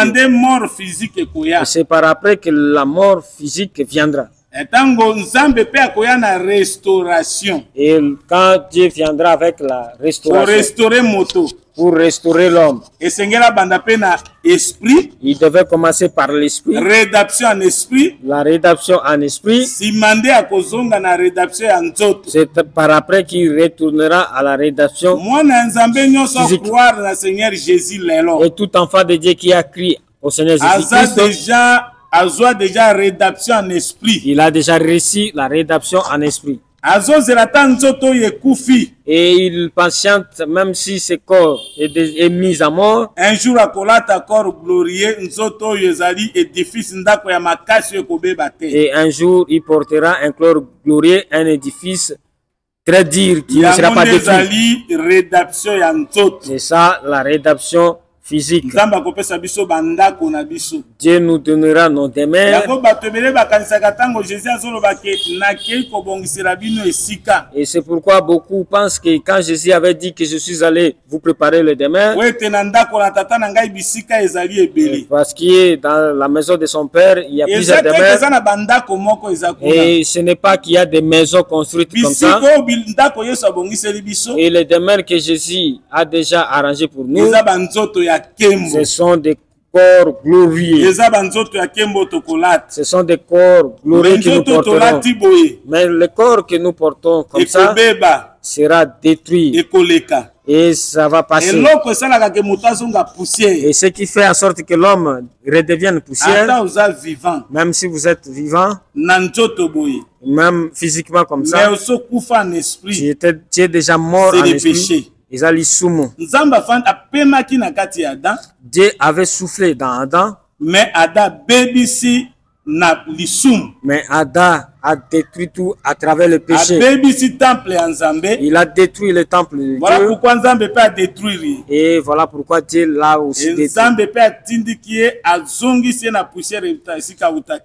[SPEAKER 2] Et c'est par après que la mort physique viendra. Et quand Dieu viendra avec la restauration, pour restaurer l'homme, il devait commencer par l'esprit, la rédemption en esprit. C'est par après qu'il retournera à la rédemption physique. Et tout enfant de Dieu qui a crié au Seigneur Jésus-Christ,
[SPEAKER 1] déjà rédemption en esprit.
[SPEAKER 2] Il a déjà reçu la rédemption en esprit. Et il patiente même si ce corps est mis à mort.
[SPEAKER 1] Un jour akolata corps glorieux nzoto yezali édifice ndako ya makasi ekobeba te.
[SPEAKER 2] Et un jour il portera un corps glorieux, un édifice très dur qui ne sera pas détruit. C'est ça la rédemption physique. Dieu nous donnera nos demeures. Et c'est pourquoi beaucoup pensent que quand Jésus avait dit que je suis allé vous préparer le demeure, parce qu'il est dans la maison de son père, il y a plusieurs demeures. Et ce n'est pas qu'il y a des maisons construites comme ça. Et les demeures que Jésus a déjà arrangées pour nous, ce sont des corps glorieux. Ce sont des corps glorieux que nous porterons. Mais le corps que nous portons comme ça sera détruit. Et ça va passer. Et ce qui fait en sorte que l'homme redevienne poussière, même si vous êtes vivant, même physiquement comme ça, tu es déjà mort en esprit. Dieu avait soufflé dans Adam, mais Adam a détruit tout à travers le péché. Il a détruit le temple de Dieu. Et voilà pourquoi Dieu l'a aussi détruit.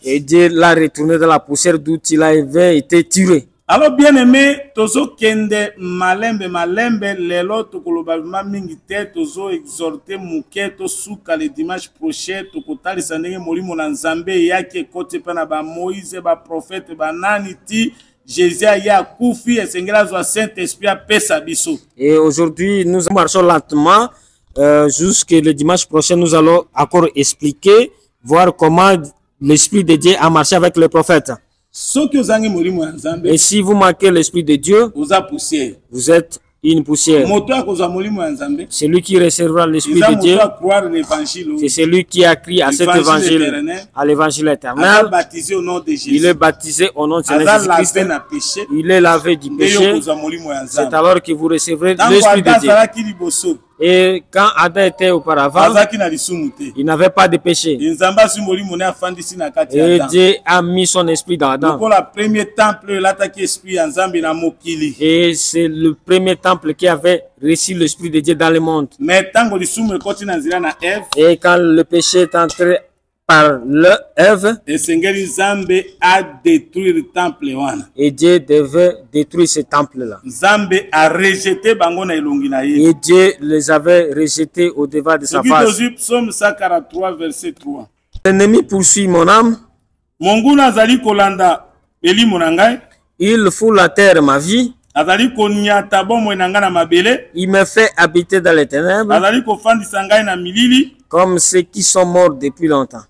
[SPEAKER 2] Et Dieu l'a retourné dans la poussière d'où il avait été tiré.
[SPEAKER 1] Alors bien aimé, tozo kende malembe lelo tokoloba mingi te tozo exhorter muke to suka le dimanche prochain tokotalisa ndenge molimo na Nzambe yake kote pana ba Moïse ba prophète ba nani ti Jésus ya kufi esengela zo Saint-Esprit a pesa biso.
[SPEAKER 2] Et aujourd'hui nous marchons lentement jusqu'à le dimanche prochain nous allons encore expliquer voir comment l'Esprit de Dieu a marché avec le prophète. Et si vous manquez l'Esprit de Dieu, vous êtes une poussière. Celui qui recevra l'Esprit de Dieu, c'est celui qui a crié à cet évangile, à l'évangile éternel. Il est baptisé au nom de Jésus-Christ. Il est lavé du péché. C'est alors que vous recevrez l'Esprit de Dieu. Et quand Adam était auparavant, il n'avait pas de péché. Et Dieu a mis son esprit dans Adam. Et c'est le premier temple qui avait reçu l'Esprit de Dieu dans le monde. Et quand le péché est entré par l'Ève, et Dieu devait détruire ce temple-là. Et Dieu les avait rejetés au devant de sa face. L'ennemi poursuit mon âme. Il fout la terre ma vie. Il me fait habiter dans les ténèbres comme ceux qui sont morts depuis longtemps.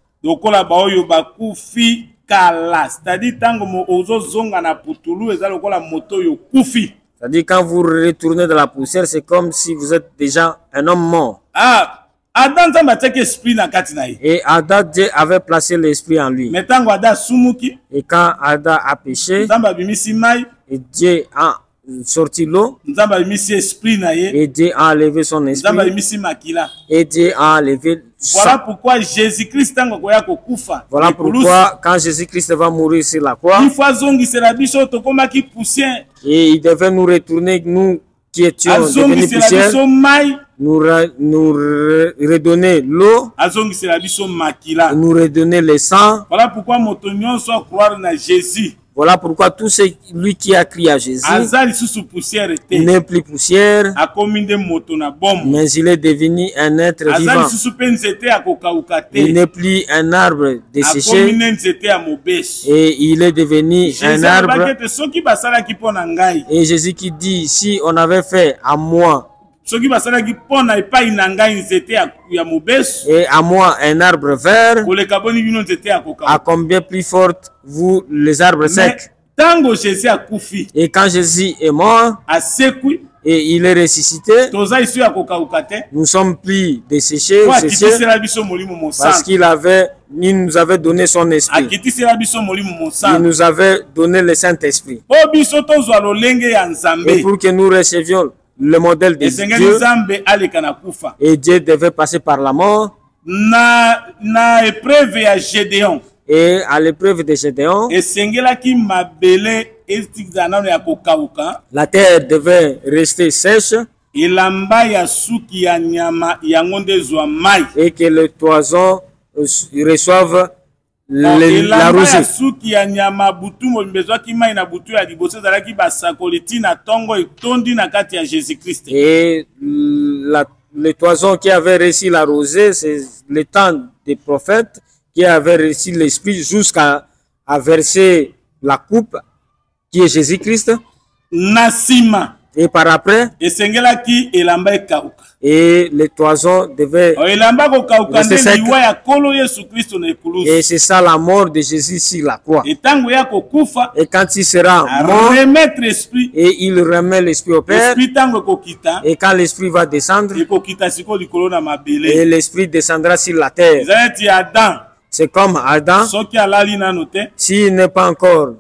[SPEAKER 1] kala, c'est-à-dire tango mo ozo zonga na putulu eza lokola moto yo kufi.
[SPEAKER 2] C'est-à-dire quand vous retournez de la poussière, c'est comme si vous êtes déjà un homme mort.
[SPEAKER 1] Ah, Adam nzamba teke esprit na kati na ye.
[SPEAKER 2] Et Adam, Dieu avait placé l'esprit en lui.
[SPEAKER 1] Mais tango Adam sumuki,
[SPEAKER 2] Et quand Adam a péché,
[SPEAKER 1] nzamba bimisi mai,
[SPEAKER 2] et Dieu a sorti l'eau,
[SPEAKER 1] nzamba bimisi esprit na ye,
[SPEAKER 2] et Dieu a enlevé son
[SPEAKER 1] nzamba
[SPEAKER 2] esprit,
[SPEAKER 1] bimisi makila.
[SPEAKER 2] et Dieu a enlevé
[SPEAKER 1] Voilà
[SPEAKER 2] ça.
[SPEAKER 1] pourquoi Jésus-Christ tango koya kokufa.
[SPEAKER 2] Voilà pourquoi quand Jésus-Christ va mourir sur la croix,
[SPEAKER 1] Une fois zongi c'est la biso tokomaki poussière.
[SPEAKER 2] et il devait nous retourner, nous qui étions devenus
[SPEAKER 1] Azongi c'est la
[SPEAKER 2] poussière,
[SPEAKER 1] biso mai,
[SPEAKER 2] nous redonner l'eau,
[SPEAKER 1] azongi c'est la biso makila.
[SPEAKER 2] nous redonner le sang.
[SPEAKER 1] Voilà pourquoi moto nyonso croire na Jésus.
[SPEAKER 2] Voilà pourquoi tout celui qui a crié à Jésus
[SPEAKER 1] Azali sous poussière était.
[SPEAKER 2] n'est plus poussière,
[SPEAKER 1] A commune de moto na bombe.
[SPEAKER 2] mais il est devenu un être vivant.
[SPEAKER 1] Azali sous penzete a kokauka
[SPEAKER 2] Il
[SPEAKER 1] te.
[SPEAKER 2] n'est plus un arbre
[SPEAKER 1] A
[SPEAKER 2] desséché,
[SPEAKER 1] commune nzete a mobeso.
[SPEAKER 2] et il est devenu un
[SPEAKER 1] Jésus
[SPEAKER 2] arbre.
[SPEAKER 1] abakete soki basala ki pona ngai.
[SPEAKER 2] Et Jésus qui dit, si on avait fait à moi
[SPEAKER 1] Soki basala ki pona epai na ngai nzete ya mobeso.
[SPEAKER 2] et à moi un arbre vert,
[SPEAKER 1] Koleka boni bino nzete ya
[SPEAKER 2] à
[SPEAKER 1] kokauka.
[SPEAKER 2] combien plus forte vous les arbres secs.
[SPEAKER 1] Tango Jésus a kufi.
[SPEAKER 2] Et quand Jésus est mort
[SPEAKER 1] A sekui.
[SPEAKER 2] et il est ressuscité,
[SPEAKER 1] Toza isu ya kokauka te.
[SPEAKER 2] nous sommes plus desséchés,
[SPEAKER 1] Po
[SPEAKER 2] séchés,
[SPEAKER 1] akitisela biso molimo
[SPEAKER 2] parce
[SPEAKER 1] mosala.
[SPEAKER 2] il nous avait donné son esprit.
[SPEAKER 1] Akitisela biso molimo
[SPEAKER 2] Il
[SPEAKER 1] mosala.
[SPEAKER 2] nous avait donné le Saint-Esprit.
[SPEAKER 1] Po biso tozwa lolenge ya
[SPEAKER 2] Et
[SPEAKER 1] Nzambe.
[SPEAKER 2] pour que nous recevions le modèle de
[SPEAKER 1] Esengeli
[SPEAKER 2] Dieu,
[SPEAKER 1] Nzambe aleka na kufa.
[SPEAKER 2] et Dieu devait passer par la mort,
[SPEAKER 1] Na épreuve ya Gédéon.
[SPEAKER 2] et à l'épreuve de Gédéon,
[SPEAKER 1] Esengelaki mabele etikza nano ya kokauka.
[SPEAKER 2] la terre devait rester sèche
[SPEAKER 1] Elamba ya suki ya nyama yango nde zwa mai.
[SPEAKER 2] et que les toisons reçoivent la
[SPEAKER 1] Elamba ya
[SPEAKER 2] rosée.
[SPEAKER 1] suki ya nyama butu mobimba ezwaki mai na butu ya liboso ezalaki basakoli ntina ntongo etondi na kati ya Jésus-Christ.
[SPEAKER 2] Et les toisons qui avaient reçu la rosée, c'est le temps des prophètes qui avaient reçu l'esprit jusqu'à verser la coupe qui est Jésus-Christ.
[SPEAKER 1] Na nsima
[SPEAKER 2] Et par après,
[SPEAKER 1] esengelaki elamba ekauka.
[SPEAKER 2] et les toisons devaient...
[SPEAKER 1] Elamba kokauka
[SPEAKER 2] Reste
[SPEAKER 1] nde
[SPEAKER 2] sec.
[SPEAKER 1] liwa ya nkolo Yesu Kristo na ekulusu.
[SPEAKER 2] Et c'est ça la mort de Jésus sur la croix.
[SPEAKER 1] Etango ya kokufa
[SPEAKER 2] Et quand il sera mort,
[SPEAKER 1] remettre esprit.
[SPEAKER 2] et il remet l'esprit au Père,
[SPEAKER 1] Esprit tango ekokita.
[SPEAKER 2] et quand l'esprit va descendre,
[SPEAKER 1] Ekokita siko likolo na
[SPEAKER 2] et
[SPEAKER 1] mabele.
[SPEAKER 2] l'esprit descendra sur la terre.
[SPEAKER 1] Eza neti Adam.
[SPEAKER 2] C'est comme Adam,
[SPEAKER 1] Soki alali nano te.
[SPEAKER 2] s'il n'est pas encore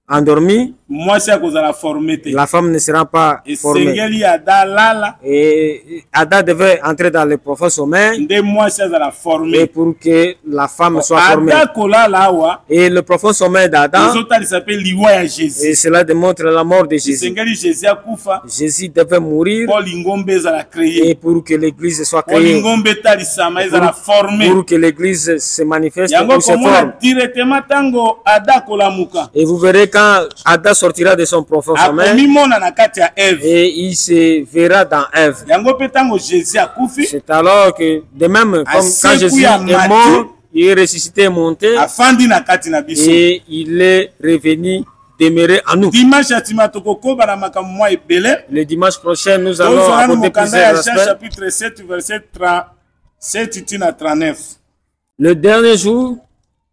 [SPEAKER 2] endormi,
[SPEAKER 1] Mwasi akozala formé te.
[SPEAKER 2] la femme ne sera pas formée.
[SPEAKER 1] Esengeli Adam lala.
[SPEAKER 2] Et Adam devait entrer dans le profond sommeil,
[SPEAKER 1] Nde mwasi azala
[SPEAKER 2] et
[SPEAKER 1] formé.
[SPEAKER 2] pour que la femme soit formée.
[SPEAKER 1] Adam kolala awa.
[SPEAKER 2] Et le profond sommeil d'Adam,
[SPEAKER 1] Ezotalisa pe liwa ya Jésus.
[SPEAKER 2] et cela démontre la mort de Jésus.
[SPEAKER 1] Esengeli Jésus akufa.
[SPEAKER 2] Jésus devait mourir,
[SPEAKER 1] Po lingombe ezala créé.
[SPEAKER 2] et pour que l'église soit
[SPEAKER 1] Po
[SPEAKER 2] créée,
[SPEAKER 1] lingombe etalisama ezala formé.
[SPEAKER 2] pour que l'église se manifeste
[SPEAKER 1] Yango
[SPEAKER 2] ou se
[SPEAKER 1] komona
[SPEAKER 2] forme.
[SPEAKER 1] directement tango Adam kolamuka.
[SPEAKER 2] Et vous verrez quand Adam sortira de son profond sommeil,
[SPEAKER 1] Akomimona na kati ya Eve.
[SPEAKER 2] et il se verra dans Ève.
[SPEAKER 1] Yango pe tango Jésus akufi.
[SPEAKER 2] C'est alors que, de même, comme quand Jésus est mort, il est ressuscité et monté,
[SPEAKER 1] Afandi na kati na biso.
[SPEAKER 2] et il est revenu demeurer en nous.
[SPEAKER 1] Dimanche ya nsima tokokoba na makambo mwa ebele.
[SPEAKER 2] Le dimanche prochain, nous allons
[SPEAKER 1] Tozala na
[SPEAKER 2] aborder
[SPEAKER 1] mokanda ya
[SPEAKER 2] plusieurs
[SPEAKER 1] Jean
[SPEAKER 2] aspects.
[SPEAKER 1] chapitre 7 verset 37 tina 39.
[SPEAKER 2] Le dernier jour,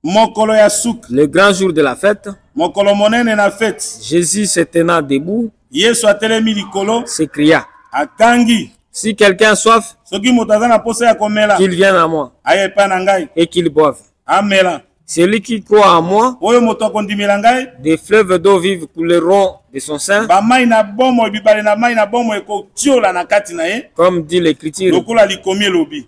[SPEAKER 1] Mokolo ya suka.
[SPEAKER 2] le grand jour de la fête,
[SPEAKER 1] Mokolo monene na fete.
[SPEAKER 2] Jésus se tenant debout,
[SPEAKER 1] Yesu atelemi likolo.
[SPEAKER 2] s'écria,
[SPEAKER 1] Akangi.
[SPEAKER 2] si quelqu'un a soif,
[SPEAKER 1] Soki moto aza na posa ya komela.
[SPEAKER 2] qu'il vienne à moi
[SPEAKER 1] Aya epai na ngai.
[SPEAKER 2] et qu'il boive.
[SPEAKER 1] Amela.
[SPEAKER 2] Celui qui croit en moi,
[SPEAKER 1] Oyo moto akondimela ngai.
[SPEAKER 2] des fleuves d'eau vive couleront de son sein,
[SPEAKER 1] Bamai na bomo bibale na mai na bomo ekotiola na kati na ye.
[SPEAKER 2] comme dit l'Écriture.
[SPEAKER 1] Lokola likomi elobi.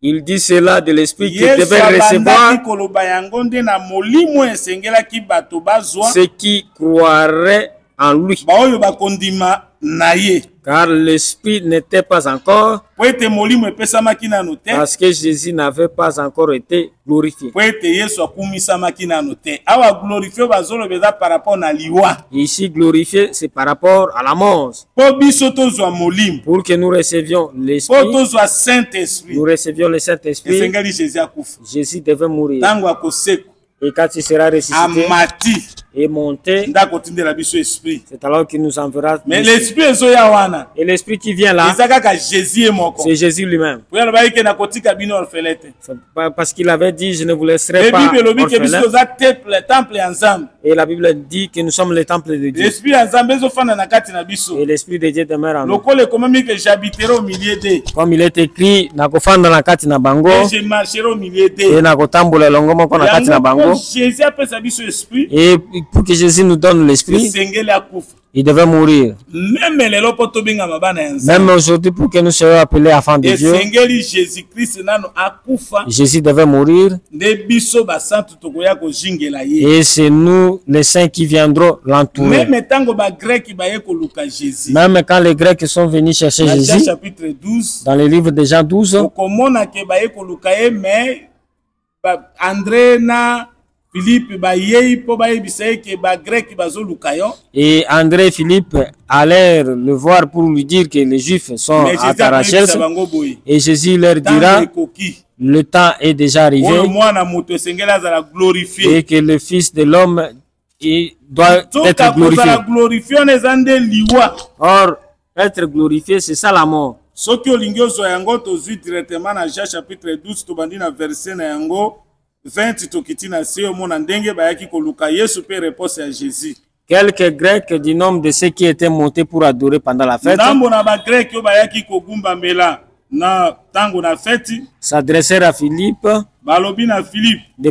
[SPEAKER 2] Il dit cela de l'Esprit qu'il
[SPEAKER 1] Yesu
[SPEAKER 2] devait
[SPEAKER 1] abandaki
[SPEAKER 2] recevoir
[SPEAKER 1] koloba yango nde na molimo esengelaki bato bazwa.
[SPEAKER 2] ceux qui croiraient en lui.
[SPEAKER 1] Baoyo bakondima na ye.
[SPEAKER 2] Car l'Esprit n'était pas encore,
[SPEAKER 1] Po ete molimo epesamaki nano te.
[SPEAKER 2] parce que Jésus n'avait pas encore été glorifié.
[SPEAKER 1] Po ete Yesu akumisamaki nano te. Awa glorifie bazoloba eza par rapport na liwa.
[SPEAKER 2] Ici, glorifié, c'est par rapport à la mort.
[SPEAKER 1] Po biso tozwa molimo.
[SPEAKER 2] Pour que nous recevions
[SPEAKER 1] Po
[SPEAKER 2] l'Esprit,
[SPEAKER 1] tozwa Saint-Esprit.
[SPEAKER 2] nous recevions le Saint-Esprit,
[SPEAKER 1] Esengeli Jésus akufa.
[SPEAKER 2] Jésus devait mourir.
[SPEAKER 1] Tango akoseko.
[SPEAKER 2] Et quand il sera ressuscité,
[SPEAKER 1] Amati.
[SPEAKER 2] et monter.
[SPEAKER 1] ndako tindela biso esprit.
[SPEAKER 2] C'est alors qu'il nous enverra.
[SPEAKER 1] Mais l'esprit ezoya wana.
[SPEAKER 2] Et l'esprit qui vient là,
[SPEAKER 1] Ezaka Jésus est moko.
[SPEAKER 2] c'est Jésus lui-même.
[SPEAKER 1] Pour yalo baike na kotika bino orphelete.
[SPEAKER 2] Parce qu'il avait dit, je ne vous laisserai
[SPEAKER 1] Et
[SPEAKER 2] pas
[SPEAKER 1] Bible lobi ke biso
[SPEAKER 2] orphelin.
[SPEAKER 1] za temple ensemble.
[SPEAKER 2] Et la Bible dit que nous sommes le temple de Dieu.
[SPEAKER 1] L'esprit ensemble ezofana na kati na biso.
[SPEAKER 2] Et l'esprit de Dieu demeure en nous.
[SPEAKER 1] Lokole komami que j'habiterai au milieu d'eux.
[SPEAKER 2] Comme il est écrit, nakofanda na kati na bango,
[SPEAKER 1] Et je marcherai au milieu
[SPEAKER 2] et
[SPEAKER 1] d'eux.
[SPEAKER 2] nakotambola elongo moko na kati na bango.
[SPEAKER 1] Jésus appelle sa biso esprit.
[SPEAKER 2] Et pour que Jésus nous donne l'esprit,
[SPEAKER 1] Sengeli akufa.
[SPEAKER 2] il devait mourir.
[SPEAKER 1] Même lelo poto benga mabana ensemble.
[SPEAKER 2] Même aujourd'hui, pour que nous soyons appelés enfants de
[SPEAKER 1] Et
[SPEAKER 2] Dieu,
[SPEAKER 1] Sengeli Jésus-Christ nano akufa.
[SPEAKER 2] Jésus devait mourir.
[SPEAKER 1] Nde biso basantu tokoya kozingela ye.
[SPEAKER 2] Et c'est nous, les saints, qui viendront l'entourer.
[SPEAKER 1] Même tango ba grec baye koluka Jésus.
[SPEAKER 2] Même quand les Grecs sont venus chercher
[SPEAKER 1] Dans Jean
[SPEAKER 2] Jésus,
[SPEAKER 1] chapitre 12.
[SPEAKER 2] dans le livre de Jean 12,
[SPEAKER 1] Okomona ke baye koluka ye mais André na Philippe baye po baye bisaye ke ba grec bazo luka yo.
[SPEAKER 2] et André et Philippe allèrent le voir pour lui dire que les Juifs sont
[SPEAKER 1] Mais
[SPEAKER 2] à
[SPEAKER 1] Jésus
[SPEAKER 2] Tarachès.
[SPEAKER 1] a bango boye.
[SPEAKER 2] Et Jésus leur dira,
[SPEAKER 1] Tango ekoki.
[SPEAKER 2] le temps est déjà arrivé
[SPEAKER 1] Oyo mwana moto esengeli azala glorifié.
[SPEAKER 2] et que le Fils de l'homme doit
[SPEAKER 1] Soka
[SPEAKER 2] être glorifié.
[SPEAKER 1] kozala glorifié on ezande liwa.
[SPEAKER 2] Or, être glorifié, c'est ça la mort.
[SPEAKER 1] Soki olingi ozwa yango tozwi directement na Jean chapitre 12 tobandi na verset na yango 20 tokiti na se omona ndenge bayaki koluka Yesu pe réponse à Jésus.
[SPEAKER 2] Quelques Grecs du nombre de ceux qui étaient montés pour adorer pendant la fête
[SPEAKER 1] Ndambo na ba grec yo bayaki kogumba mbela na tango na fête
[SPEAKER 2] s'adressèrent à Philippe
[SPEAKER 1] balobi na Philippe
[SPEAKER 2] de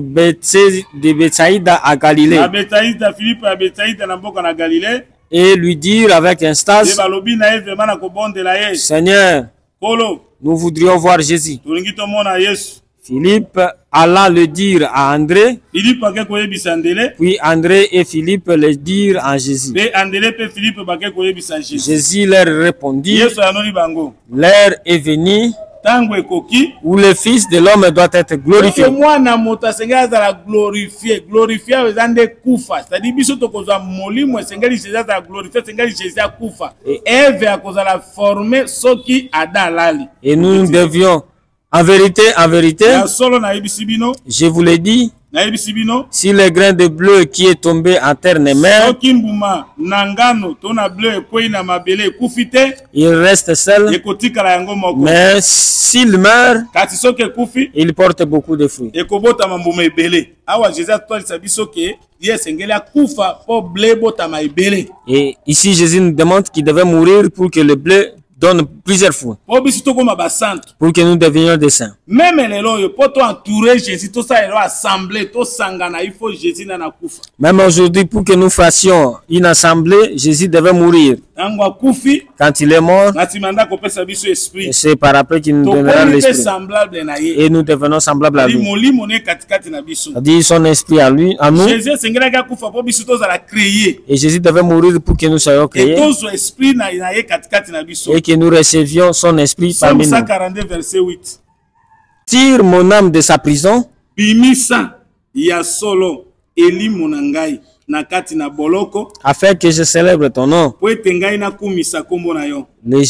[SPEAKER 2] Bethsaïda à Galilée
[SPEAKER 1] na Bethsaïda Philippe ya Bethsaïda na mboka na Galilée
[SPEAKER 2] et lui dirent avec
[SPEAKER 1] et
[SPEAKER 2] instance,
[SPEAKER 1] balobi na ye vraiment na kobondela ye
[SPEAKER 2] Seigneur,
[SPEAKER 1] kolo
[SPEAKER 2] nous voudrions voir Jésus.
[SPEAKER 1] tolingi tomona Yesu.
[SPEAKER 2] Philippe alla le dire à André,
[SPEAKER 1] Philippe ake koyebisa ndele
[SPEAKER 2] puis André et Philippe le dirent à Jésus.
[SPEAKER 1] pe andele pe Philippe bake koyebisa Jésus.
[SPEAKER 2] Jésus leur répondit,
[SPEAKER 1] Yesu anoli bango
[SPEAKER 2] l'heure est venue
[SPEAKER 1] tango ekoki
[SPEAKER 2] où le Fils de l'homme doit être glorifié.
[SPEAKER 1] que mwana moto asengeli azala glorifié eza nde kufa c'est-à-dire biso tokozwa molimo esengeli Jésus azala glorifié esengeli Jésus akufa Eve akozala formé soki ada alali
[SPEAKER 2] Et nous devions, en vérité,
[SPEAKER 1] ya solo nayebisi bino
[SPEAKER 2] je vous l'ai dit,
[SPEAKER 1] nayebisi bino
[SPEAKER 2] si le grain de bleu qui est tombé en terre ne meurt,
[SPEAKER 1] soki mbuma na ngano to na bleu ekwei na mabele ekufi te
[SPEAKER 2] il reste seul.
[SPEAKER 1] ekotikala yango moko
[SPEAKER 2] Mais s'il meurt,
[SPEAKER 1] kasi soki ekufi
[SPEAKER 2] il porte beaucoup de fruits.
[SPEAKER 1] ekobotama mbuma ebele awa Jésus atwalisa biso ke ye esengeli akufa mpo ble ebotama ebele
[SPEAKER 2] Et ici, Jésus nous demande qu'il devait mourir pour que le bleu donne plusieurs fruits,
[SPEAKER 1] mpo biso tokóma basantu.
[SPEAKER 2] pour que nous devenions des saints.
[SPEAKER 1] Même lelo oyo po to entourer Jésus to sa lelo assemblée to sangana il faut Jésus na nakufa.
[SPEAKER 2] Même aujourd'hui, pour que nous fassions une assemblée, Jésus devait mourir.
[SPEAKER 1] Tango akufi
[SPEAKER 2] Quand il est mort,
[SPEAKER 1] na timanda kopesa biso esprit.
[SPEAKER 2] c'est par après qu'il nous
[SPEAKER 1] To
[SPEAKER 2] donnera
[SPEAKER 1] komite
[SPEAKER 2] l'esprit.
[SPEAKER 1] semblable na ye.
[SPEAKER 2] Et nous devenons semblables à
[SPEAKER 1] Di
[SPEAKER 2] lui.
[SPEAKER 1] molimo ne katikati na biso.
[SPEAKER 2] C'est-à-dire son esprit à lui, à nous.
[SPEAKER 1] Jésus esengeli akufa po biso tozala créer.
[SPEAKER 2] Et Jésus devait mourir pour que nous soyons
[SPEAKER 1] Et
[SPEAKER 2] créés
[SPEAKER 1] tozwa esprit na ye katikati na biso.
[SPEAKER 2] et que nous recevions son esprit
[SPEAKER 1] Psalme
[SPEAKER 2] parmi nous.
[SPEAKER 1] 142 verset 8.
[SPEAKER 2] Tire mon âme de sa prison
[SPEAKER 1] Bimisa ya solo elimo na ngai na kati na boloko
[SPEAKER 2] afin que je célèbre ton nom.
[SPEAKER 1] po ete ngai nakumisa kombo na yo.
[SPEAKER 2] Les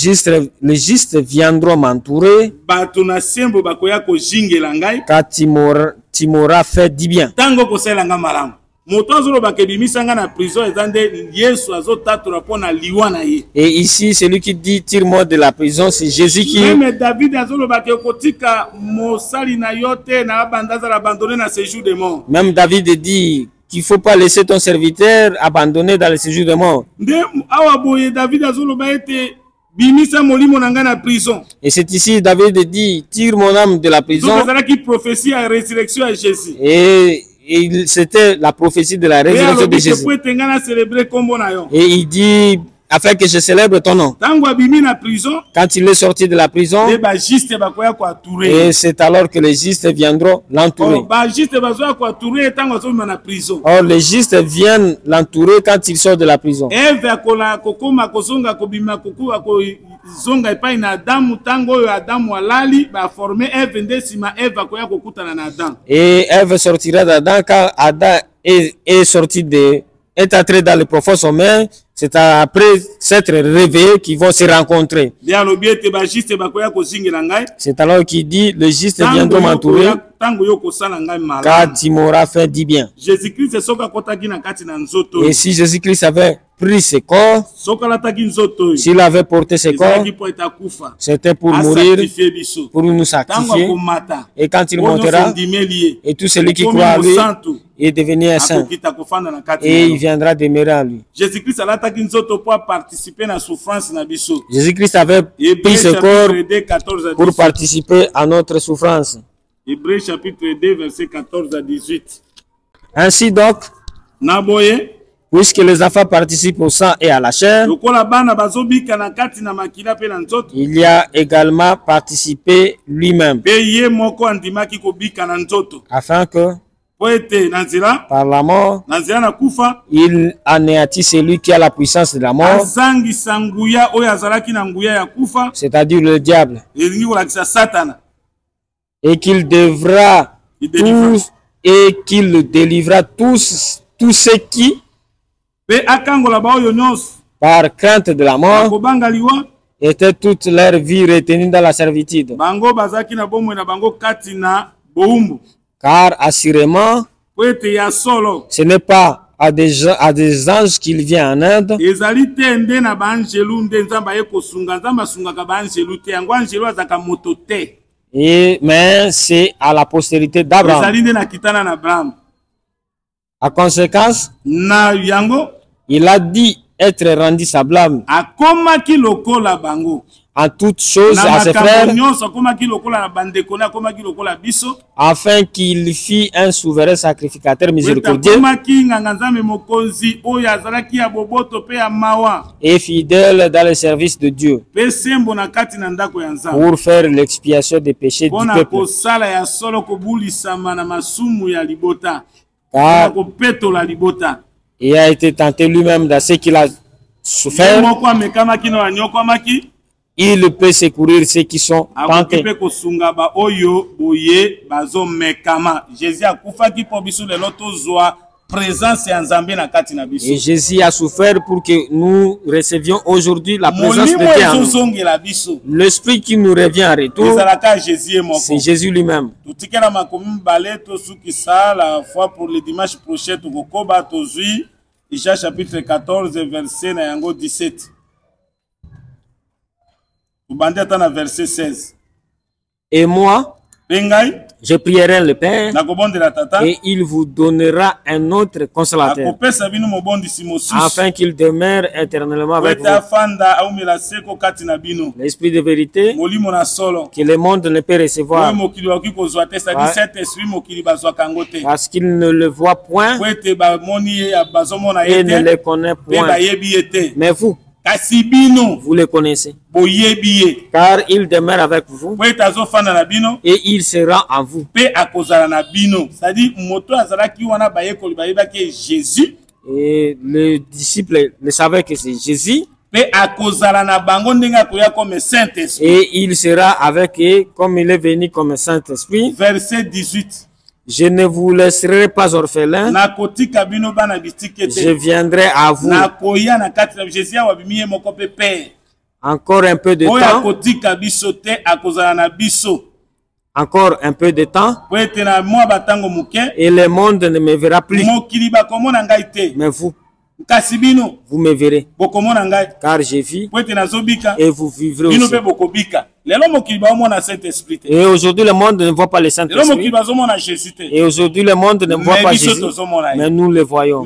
[SPEAKER 2] justes viendront m'entourer
[SPEAKER 1] Bato na sembo bakoya kozingela ngai
[SPEAKER 2] car tu m'auras fait du bien.
[SPEAKER 1] tango kosalela nga malamu. Moto azoloba ke bimisa nga na prison eza nde Yesu azotatola mpo na liwa na ye.
[SPEAKER 2] Et ici, celui qui dit tire-moi de la prison, c'est Jésus qui...
[SPEAKER 1] Même David azoloba ke kotika mosali na yo te na banda azala abandonné na séjour de mort.
[SPEAKER 2] Même David dit qu'il ne faut pas laisser ton serviteur abandonné dans le séjour de mort.
[SPEAKER 1] Nde awa boye David azoloba ete bimisa molimo na nga na prison.
[SPEAKER 2] Et c'est ici, David dit, tire mon âme de la prison.
[SPEAKER 1] Donc ezalaki prophétie ya résurrection ya Jésus.
[SPEAKER 2] Et c'était la prophétie de la
[SPEAKER 1] Et
[SPEAKER 2] résurrection de
[SPEAKER 1] alobi ke
[SPEAKER 2] Jésus.
[SPEAKER 1] po ete nga na célébrer kombo na yo.
[SPEAKER 2] Et il dit, afin que je célèbre ton nom.
[SPEAKER 1] Tango abimi na prison
[SPEAKER 2] Quand il est sorti de la prison,
[SPEAKER 1] nde bajiste bakoya koatourer.
[SPEAKER 2] et c'est alors que les justes viendront l'entourer.
[SPEAKER 1] Bajiste bazoya koatourer ntango azobima na prison.
[SPEAKER 2] Or, les justes viennent l'entourer quand il sort de la prison.
[SPEAKER 1] Eve akola kokoma kozonga kobima kokuba kozonga epai na Adamu ntango oyo Adamu alali baforme Eve nde nsima Eve akoya kokutana na Adamu.
[SPEAKER 2] Et Ève sortira d'Adam quand Adam est sorti est entré dans le profond sommeil. C'est après s'être réveillés qu'ils vont se rencontrer. C'est alors qu'il dit, le juste viendront m'entourer car tu m'auras fait du bien. Et si Jésus-Christ avait pris ses corps, s'il avait porté ses corps, c'était pour mourir, pour nous sacrifier. Et quand il montera, et tout celui qui croit en lui est devenu un saint. Et il viendra demeurer en lui.
[SPEAKER 1] Jésus-Christ
[SPEAKER 2] avait pris ce corps pour participer à notre souffrance.
[SPEAKER 1] Hébreux chapitre 2, verset 14 à 18.
[SPEAKER 2] Ainsi donc, puisque les enfants participent au sang et à la chair, il y a également participé lui-même, afin que par la mort, il anéantit celui qui a la puissance de la mort, c'est-à-dire le diable, et qu'il devra tous, et qu'il délivrera tous ceux qui, par crainte de la mort, étaient toute leur vie retenus dans la servitude. Car assurément, ce n'est pas à des anges qu'il vient en aide, mais c'est à la postérité d'Abraham. À conséquence, il a dit être rendu semblable en toutes choses à ses frères, afin qu'il fît un souverain sacrificateur miséricordieux et fidèle dans le service de Dieu, pour faire l'expiation des péchés du peuple. Car il a été tenté lui-même dans ce qu'il a souffert. Il peut secourir ceux qui sont tentés. Et Jésus a souffert pour que nous recevions aujourd'hui la présence de Dieu en nous. L'esprit qui nous revient en retour, c'est Jésus lui-même.
[SPEAKER 1] La fois pour le dimanche prochain, chapitre 14, verset 17. Verset 16.
[SPEAKER 2] Et moi, je prierai le Père et il vous donnera un autre consolateur afin qu'il demeure éternellement avec vous. L'esprit de vérité que le monde ne peut recevoir parce qu'il ne le voit point et ne le connaît point. Mais vous, vous le connaissez, car il demeure avec vous et il sera en vous. Et les disciples ne savaient que c'est Jésus. Et il sera avec eux comme il est venu comme Saint-Esprit.
[SPEAKER 1] Verset 18.
[SPEAKER 2] Je ne vous laisserai pas orphelin. Je viendrai à vous. Encore un peu de temps. Encore un peu de temps. Et le monde ne me verra plus. Mais vous, vous me verrez. Car j'ai vu et vous vivrez aussi. Et aujourd'hui, le monde ne voit pas le Saint-Esprit. Et aujourd'hui, le monde ne voit pas Jésus. Mais nous le voyons.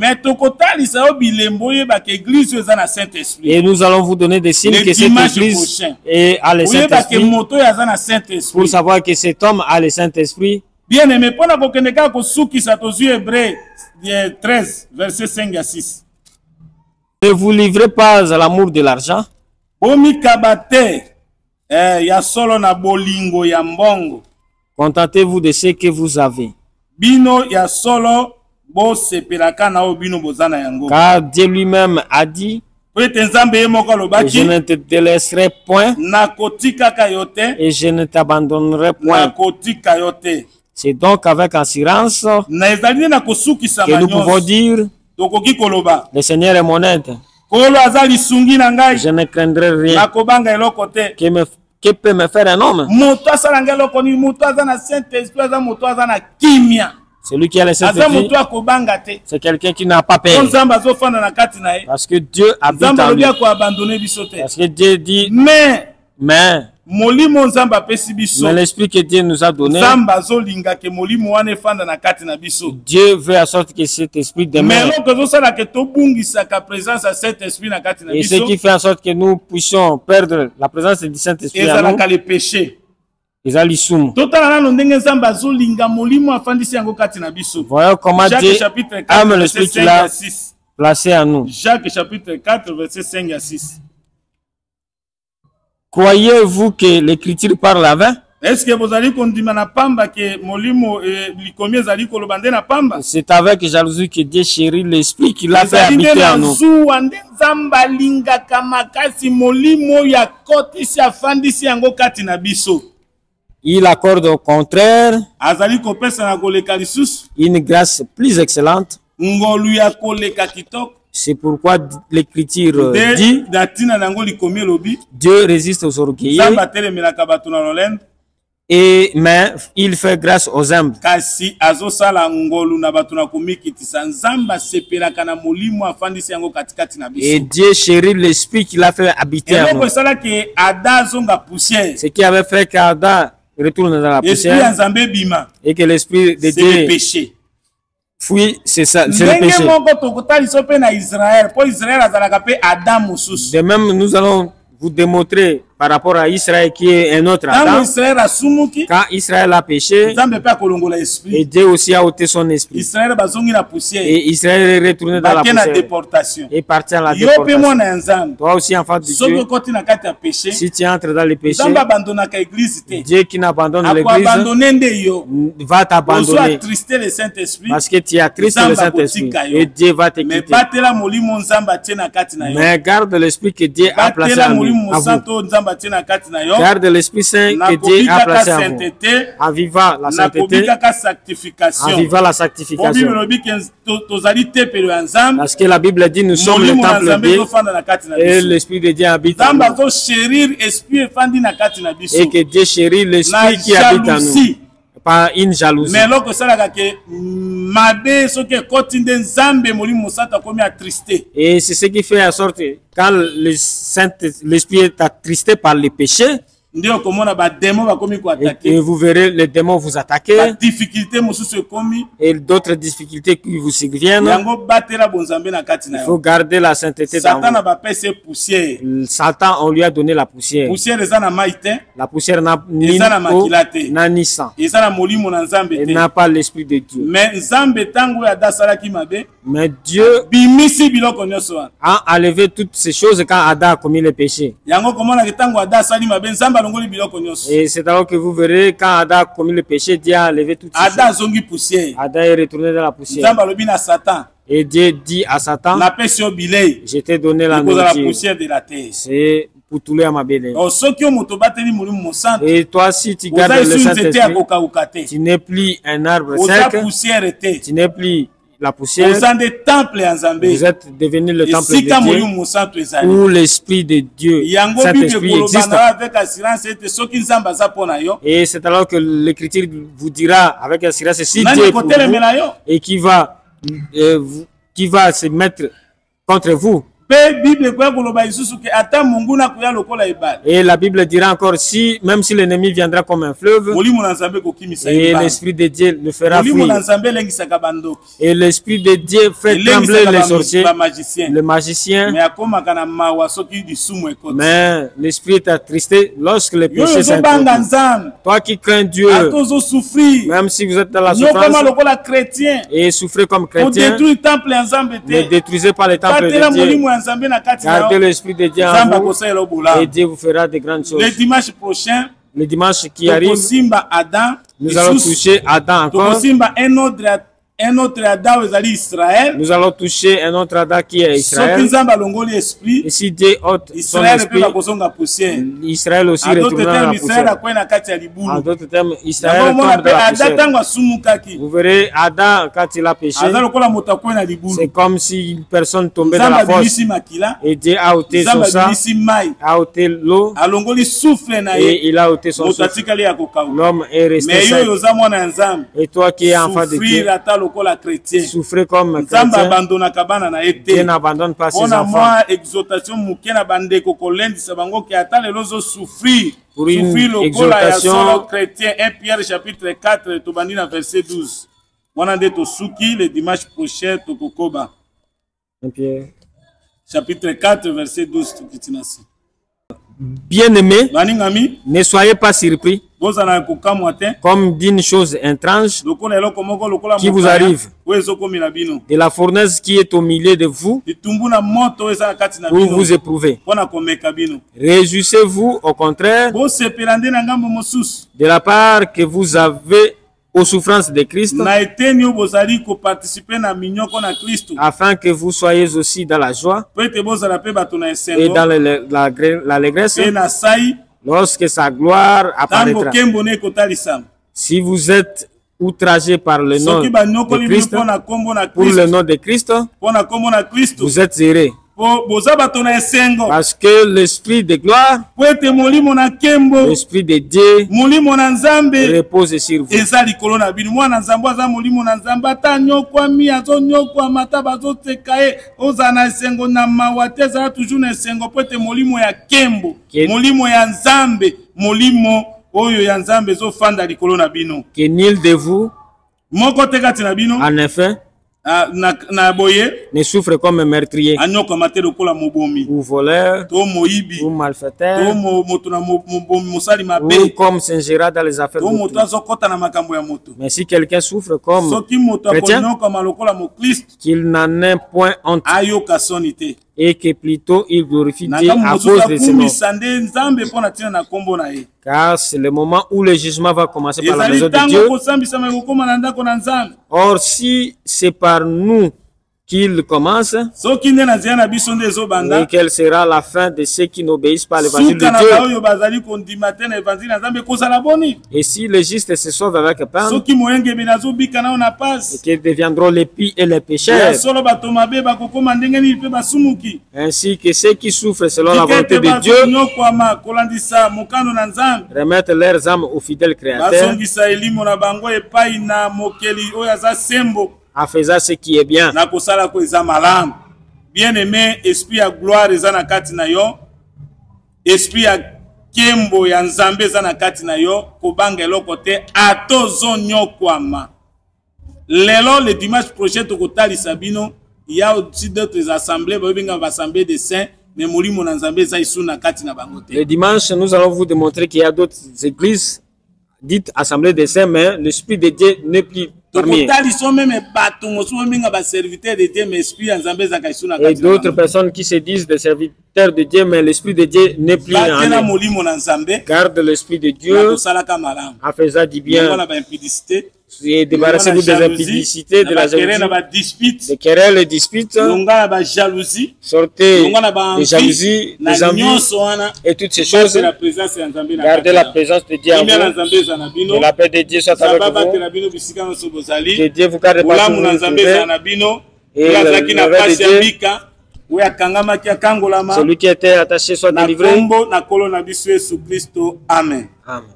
[SPEAKER 2] Et nous allons vous donner des signes que cette église a le Saint-Esprit. Pour savoir que cet homme a le Saint-Esprit.
[SPEAKER 1] Bien aimé, pendant que Hébreux 13, verset 5 à 6.
[SPEAKER 2] Ne vous livrez pas à l'amour de l'argent. Contentez-vous de ce que vous avez. Car Dieu lui-même a dit, je ne te délaisserai point et je ne t'abandonnerai point. C'est donc avec assurance que nous pouvons dire, le Seigneur est mon aide.
[SPEAKER 1] Kolo aza lisungi na ngai.
[SPEAKER 2] Je ne craindrai rien.
[SPEAKER 1] Nakobanga eloko te.
[SPEAKER 2] Que peut me faire un homme?
[SPEAKER 1] Moto asala ngai eloko ni moto aza na Saint-Esprit, aza moto aza na kimia.
[SPEAKER 2] Celui qui a le Saint-Esprit, c'est quelqu'un qui n'a pas peur.
[SPEAKER 1] Parce
[SPEAKER 2] que Dieu habite en lui. Parce que Dieu dit, mais l'esprit que Dieu nous a donné, Dieu veut en sorte que cet esprit demeure. Et ce qui fait en sorte que nous puissions perdre la présence du Saint-Esprit à nous, voyons comment Dieu aime l'esprit qu'il a placé en nous.
[SPEAKER 1] Jacques chapitre 4 verset 5 à 6.
[SPEAKER 2] Croyez-vous que l'écriture parle à vain?
[SPEAKER 1] Est-ce que vous allez continuer na pamba que molimo likomi ezali kolobande na pamba?
[SPEAKER 2] C'est avec jalousie que Dieu chérit l'esprit qu'il a fait habiter en nous.
[SPEAKER 1] Nzamba lingaka makasi molimo ya kotisi afandisi yango kati na biso.
[SPEAKER 2] Il accorde au contraire
[SPEAKER 1] azali kopesa na koleka lisusu
[SPEAKER 2] une grâce plus excellente.
[SPEAKER 1] Ngolu ya koleka kitoko.
[SPEAKER 2] C'est pourquoi l'écriture dit
[SPEAKER 1] Dieu
[SPEAKER 2] résiste aux orgueilleux mais il fait grâce aux humbles. Et Dieu chérit l'esprit qu'il a fait habiter en nous. Ce qui avait fait qu'Adam retourne dans la poussière et que l'esprit de Dieu fuit, c'est ça, c'est le péché. De même, nous allons vous démontrer par rapport à Israël qui est un autre Adam. Quand Israël a péché, et Dieu aussi a ôté son esprit. Et Israël est retourné dans la poussière et parti à la déportation. Toi aussi, enfant de Dieu, si tu entres dans le péché, Dieu qui n'abandonne l'église va t'abandonner parce que tu as triste le Saint-Esprit et Dieu va te quitter. Mais garde l'esprit que Dieu a placé en vous. Garde l'Esprit Saint que Dieu a placé en vous. Aviva la sainteté. Aviva la sanctification. Parce que la Bible dit nous sommes le temple de Dieu et l'Esprit de Dieu habite en nous. Et que Dieu chérit l'Esprit qui habite en nous. Pas une jalousie. Et c'est ce qui fait en sorte que quand l'esprit est attristé par le péché, et vous verrez les démons vous attaquer et d'autres difficultés qui vous surviennent. Il faut garder la sainteté dans vous. Satan, on lui a donné la poussière. La poussière n'a ni eau, n'a ni sang. Elle n'a pas l'esprit de Dieu. Mais Dieu a enlevé toutes ces choses quand Adam a commis le péché. Et c'est alors que vous verrez quand Adam a commis le péché, Dieu a enlevé toutes ces choses. Adam est retourné dans la poussière. Et Dieu dit à Satan, je t'ai donné la nourriture. C'est pour tous les amabélés. Et toi, si tu gardes le Saint-Esprit, tu n'es plus un arbre sec, tu n'es plus la poussière, vous êtes devenu le temple de Dieu où l'Esprit de Dieu, Saint-Esprit existe. Et c'est alors que l'Écriture vous dira avec assurance si Dieu est pour vous et qui va se mettre contre vous. Et la Bible dira encore, si même si l'ennemi viendra comme un fleuve, et l'Esprit de Dieu le fera fuir. Et l'Esprit de Dieu fait trembler les sorciers, le magicien. Mais l'Esprit est attristé lorsque les péchés s'introduisent. Toi qui crains Dieu, même si vous êtes dans la souffrance et souffrez comme chrétien, ne détruisez pas les temples de Dieu. Gardez l'Esprit de Dieu en vous et Dieu vous fera de grandes choses. Le dimanche qui arrive, nous allons toucher Adam encore
[SPEAKER 1] un autre Adam ezali Israël.
[SPEAKER 2] Nous allons toucher un autre Adam qui est Israël.
[SPEAKER 1] Soki Nzambe alongoli esprit,
[SPEAKER 2] Et si Dieu ôte son
[SPEAKER 1] Israël peut
[SPEAKER 2] esprit,
[SPEAKER 1] pas kozonga poussière.
[SPEAKER 2] Israël aussi
[SPEAKER 1] En d'autres
[SPEAKER 2] retournera à
[SPEAKER 1] termes,
[SPEAKER 2] la
[SPEAKER 1] Israël
[SPEAKER 2] poussière.
[SPEAKER 1] akwena kati ya
[SPEAKER 2] En
[SPEAKER 1] libulu.
[SPEAKER 2] d'autres termes, Israël
[SPEAKER 1] Yango mona
[SPEAKER 2] tombe
[SPEAKER 1] pe
[SPEAKER 2] dans la
[SPEAKER 1] Adam
[SPEAKER 2] poussière.
[SPEAKER 1] tango asumukaki.
[SPEAKER 2] Vous verrez Adam quand il a péché,
[SPEAKER 1] Aza lokola moto akwena libulu.
[SPEAKER 2] c'est comme si une personne tombait dans
[SPEAKER 1] Nzambe
[SPEAKER 2] la fosse.
[SPEAKER 1] abimisi makila,
[SPEAKER 2] Et Dieu a ôté son
[SPEAKER 1] Nzambe
[SPEAKER 2] sang,
[SPEAKER 1] abimisi mai,
[SPEAKER 2] a ôté l'eau,
[SPEAKER 1] alongoli souffle na
[SPEAKER 2] et
[SPEAKER 1] ye.
[SPEAKER 2] il a ôté son
[SPEAKER 1] Moto
[SPEAKER 2] souffle.
[SPEAKER 1] atikali ya kokauka.
[SPEAKER 2] L'homme est resté
[SPEAKER 1] Mais yo
[SPEAKER 2] seul.
[SPEAKER 1] yoza mwana ya Nzambe.
[SPEAKER 2] Et toi qui es enfant de Dieu,
[SPEAKER 1] Souffrir ata lokola chrétien.
[SPEAKER 2] souffrez comme
[SPEAKER 1] Nzambe
[SPEAKER 2] chrétien.
[SPEAKER 1] abandonaka bana na ye
[SPEAKER 2] Dieu
[SPEAKER 1] te.
[SPEAKER 2] n'abandonne pas ses
[SPEAKER 1] Pona
[SPEAKER 2] enfants.
[SPEAKER 1] mwa exhortation moke na bandeko kolendisa bango ke ata lelo souffrir.
[SPEAKER 2] Pour une
[SPEAKER 1] Souffrir lokola ya
[SPEAKER 2] exhortation.
[SPEAKER 1] solo chrétien. 1 Pierre chapitre 4 tobandi na verset 12. Wana nde tosuki le dimanche prochain tokokoba. Chapitre 4 verset 12 tokitinasi.
[SPEAKER 2] Bien-aimés,
[SPEAKER 1] Baningami
[SPEAKER 2] ne soyez pas surpris
[SPEAKER 1] bozala kokamwa te.
[SPEAKER 2] comme d'une chose étrange
[SPEAKER 1] Lokola eloko moko lokola
[SPEAKER 2] qui vous
[SPEAKER 1] mokaya,
[SPEAKER 2] arrive.
[SPEAKER 1] oyo ezokomela bino.
[SPEAKER 2] de la fournaise qui est au milieu de vous
[SPEAKER 1] Litumbu na moto oyo eza na kati na
[SPEAKER 2] pour
[SPEAKER 1] bino
[SPEAKER 2] vous éprouver.
[SPEAKER 1] mpona komeka bino.
[SPEAKER 2] Réjouissez-vous au contraire
[SPEAKER 1] Bosepela nde na ngambo mosusu
[SPEAKER 2] de la part que vous avez aux souffrances de Christ,
[SPEAKER 1] na eteni oyo bozali koparticipe na minyoko na Kristo
[SPEAKER 2] afin que vous soyez aussi dans la joie
[SPEAKER 1] po ete bozala mpe bato na
[SPEAKER 2] et
[SPEAKER 1] esengo
[SPEAKER 2] dans l'allégresse
[SPEAKER 1] mpe na sai
[SPEAKER 2] lorsque sa gloire
[SPEAKER 1] ntango
[SPEAKER 2] apparaîtra.
[SPEAKER 1] nkembo ne ekotalisama.
[SPEAKER 2] Si vous êtes outragé par le nom
[SPEAKER 1] Soki
[SPEAKER 2] de
[SPEAKER 1] banyokoli bino
[SPEAKER 2] Christ,
[SPEAKER 1] mpona nkombo na
[SPEAKER 2] pour le
[SPEAKER 1] Kristo
[SPEAKER 2] nom de Christ,
[SPEAKER 1] mpona nkombo na Kristo
[SPEAKER 2] vous êtes heureux
[SPEAKER 1] po boza bato na esengo
[SPEAKER 2] parce que l'esprit de gloire,
[SPEAKER 1] po ete molimo na nkembo
[SPEAKER 2] l'esprit de Dieu
[SPEAKER 1] molimo na Nzambe
[SPEAKER 2] repose sur vous.
[SPEAKER 1] eza likolo na bino. Mwana Nzambe aza molimo na Nzambe ata anyokwami azonyokwama ata bazoteka ye ozala na esengo na mawa te ezala toujours na esengo po ete molimo ya nkembo molimo ya Nzambe molimo oyo ya Nzambe ezofanda likolo na bino.
[SPEAKER 2] Que nul de vous,
[SPEAKER 1] Moko te kati na bino
[SPEAKER 2] en effet,
[SPEAKER 1] na boye
[SPEAKER 2] ne souffre comme un meurtrier
[SPEAKER 1] anyokwama te lokola mobomi
[SPEAKER 2] ou voleur
[SPEAKER 1] to moyibi
[SPEAKER 2] ou
[SPEAKER 1] to
[SPEAKER 2] malfaiteur
[SPEAKER 1] moto na mosali
[SPEAKER 2] ou
[SPEAKER 1] mabe
[SPEAKER 2] comme s'ingéra dans les affaires
[SPEAKER 1] to moto
[SPEAKER 2] d'autrui.
[SPEAKER 1] azokɔta na makambo ya moto.
[SPEAKER 2] Mais si quelqu'un souffre comme
[SPEAKER 1] Soki moto
[SPEAKER 2] chrétien,
[SPEAKER 1] akonyokama lokola mokristo
[SPEAKER 2] qu'il n'en ait point honte
[SPEAKER 1] ayoka soni te.
[SPEAKER 2] et que plutôt il glorifie
[SPEAKER 1] Na
[SPEAKER 2] Dieu
[SPEAKER 1] ngambo
[SPEAKER 2] à
[SPEAKER 1] mosusu
[SPEAKER 2] cause de ce nom.
[SPEAKER 1] akumbisa nde Nzambe mpo na ntina na nkombo na ye.
[SPEAKER 2] Car c'est le moment où le jugement va commencer par la
[SPEAKER 1] Ezali
[SPEAKER 2] maison de
[SPEAKER 1] ntango
[SPEAKER 2] Dieu.
[SPEAKER 1] kosambisama ekokóma na ndako na Nzambe.
[SPEAKER 2] Or, si c'est par nous qu'il commence,
[SPEAKER 1] Soki nde na nzela na biso nde
[SPEAKER 2] et
[SPEAKER 1] ezobanda
[SPEAKER 2] quelle sera la fin de ceux qui n'obéissent pas à l'évangile
[SPEAKER 1] suka na
[SPEAKER 2] de Dieu.
[SPEAKER 1] baoyo bazali kondima te na evanzili na Nzambe ekozala boni.
[SPEAKER 2] Et si les justes se sauvent avec peine,
[SPEAKER 1] Soki moyengebeli azobika nao na
[SPEAKER 2] et
[SPEAKER 1] pasi
[SPEAKER 2] qu'ils deviendront les pis et les
[SPEAKER 1] ya
[SPEAKER 2] pécheurs,
[SPEAKER 1] solo bato mabe bakokóma ndenge nini mpe basumuki.
[SPEAKER 2] ainsi que ceux qui souffrent selon la
[SPEAKER 1] Tika
[SPEAKER 2] volonté
[SPEAKER 1] ete
[SPEAKER 2] de Dieu,
[SPEAKER 1] bazonyokwama kolandisa mokano na Nzambe
[SPEAKER 2] remettent leurs âmes au fidèle Créateur,
[SPEAKER 1] bazongisa elimo na bango epai na mokeli oyo aza sembo
[SPEAKER 2] en faisant ce qui est bien.
[SPEAKER 1] na kosala ko eza malamu. Bien aimé, esprit ya gloire eza na kati na yo, esprit ya kembo ya Nzambe eza na kati na yo, kobanga eloko te atozonyokwama. Lelo le dimanche prochain tokotalisa bino, il y a aussi d'autres assemblées babenga ba assemblée des saints, mais molimo na Nzambe eza isu na kati na bango te.
[SPEAKER 2] Le dimanche, nous allons vous démontrer qu'il y a d'autres églises dites assemblées des saints, mais l'Esprit de Dieu n'est plus parmi eux.
[SPEAKER 1] Tokotaliso même bato mosusu babenga ba serviteurs de Dieu, mais esprit ya Nzambe eza isu na
[SPEAKER 2] Et
[SPEAKER 1] kati na
[SPEAKER 2] d'autres
[SPEAKER 1] bango.
[SPEAKER 2] personnes qui se disent des serviteurs de Dieu, mais l'Esprit de Dieu n'est plus en
[SPEAKER 1] Batela
[SPEAKER 2] eux.
[SPEAKER 1] molimo na Nzambe,
[SPEAKER 2] Garde l'Esprit de
[SPEAKER 1] na
[SPEAKER 2] Dieu
[SPEAKER 1] kosalaka malamu.
[SPEAKER 2] en faisant du
[SPEAKER 1] Bien.
[SPEAKER 2] bien
[SPEAKER 1] Ba impudicité.
[SPEAKER 2] et débarrassez-vous des impudicités, de la jalousie, des querelles et disputes.
[SPEAKER 1] longa ba jalousie
[SPEAKER 2] Sortez
[SPEAKER 1] longa na ba
[SPEAKER 2] des jalousies,
[SPEAKER 1] na
[SPEAKER 2] des envies
[SPEAKER 1] nyonso wana
[SPEAKER 2] et toutes ces choses.
[SPEAKER 1] la présence ya Nzambe na
[SPEAKER 2] Gardez la présence de Dieu en
[SPEAKER 1] Kimia na
[SPEAKER 2] vous.
[SPEAKER 1] Nzambe za na bino
[SPEAKER 2] Que la paix de Dieu soit avec
[SPEAKER 1] sababa te
[SPEAKER 2] vous.
[SPEAKER 1] na bino bisika no
[SPEAKER 2] Que
[SPEAKER 1] sobozali
[SPEAKER 2] Dieu vous garde partout
[SPEAKER 1] ulamu
[SPEAKER 2] où
[SPEAKER 1] na
[SPEAKER 2] vous
[SPEAKER 1] Nzambe
[SPEAKER 2] trouvez.
[SPEAKER 1] za na bino
[SPEAKER 2] Et
[SPEAKER 1] yazaki na
[SPEAKER 2] le roi de
[SPEAKER 1] pasi ya
[SPEAKER 2] Dieu,
[SPEAKER 1] bika oyo akangamaki akangolama
[SPEAKER 2] celui qui était attaché soit
[SPEAKER 1] na
[SPEAKER 2] délivré.
[SPEAKER 1] kombo na kolo na biso Yesu Kristo amen.
[SPEAKER 2] Amen.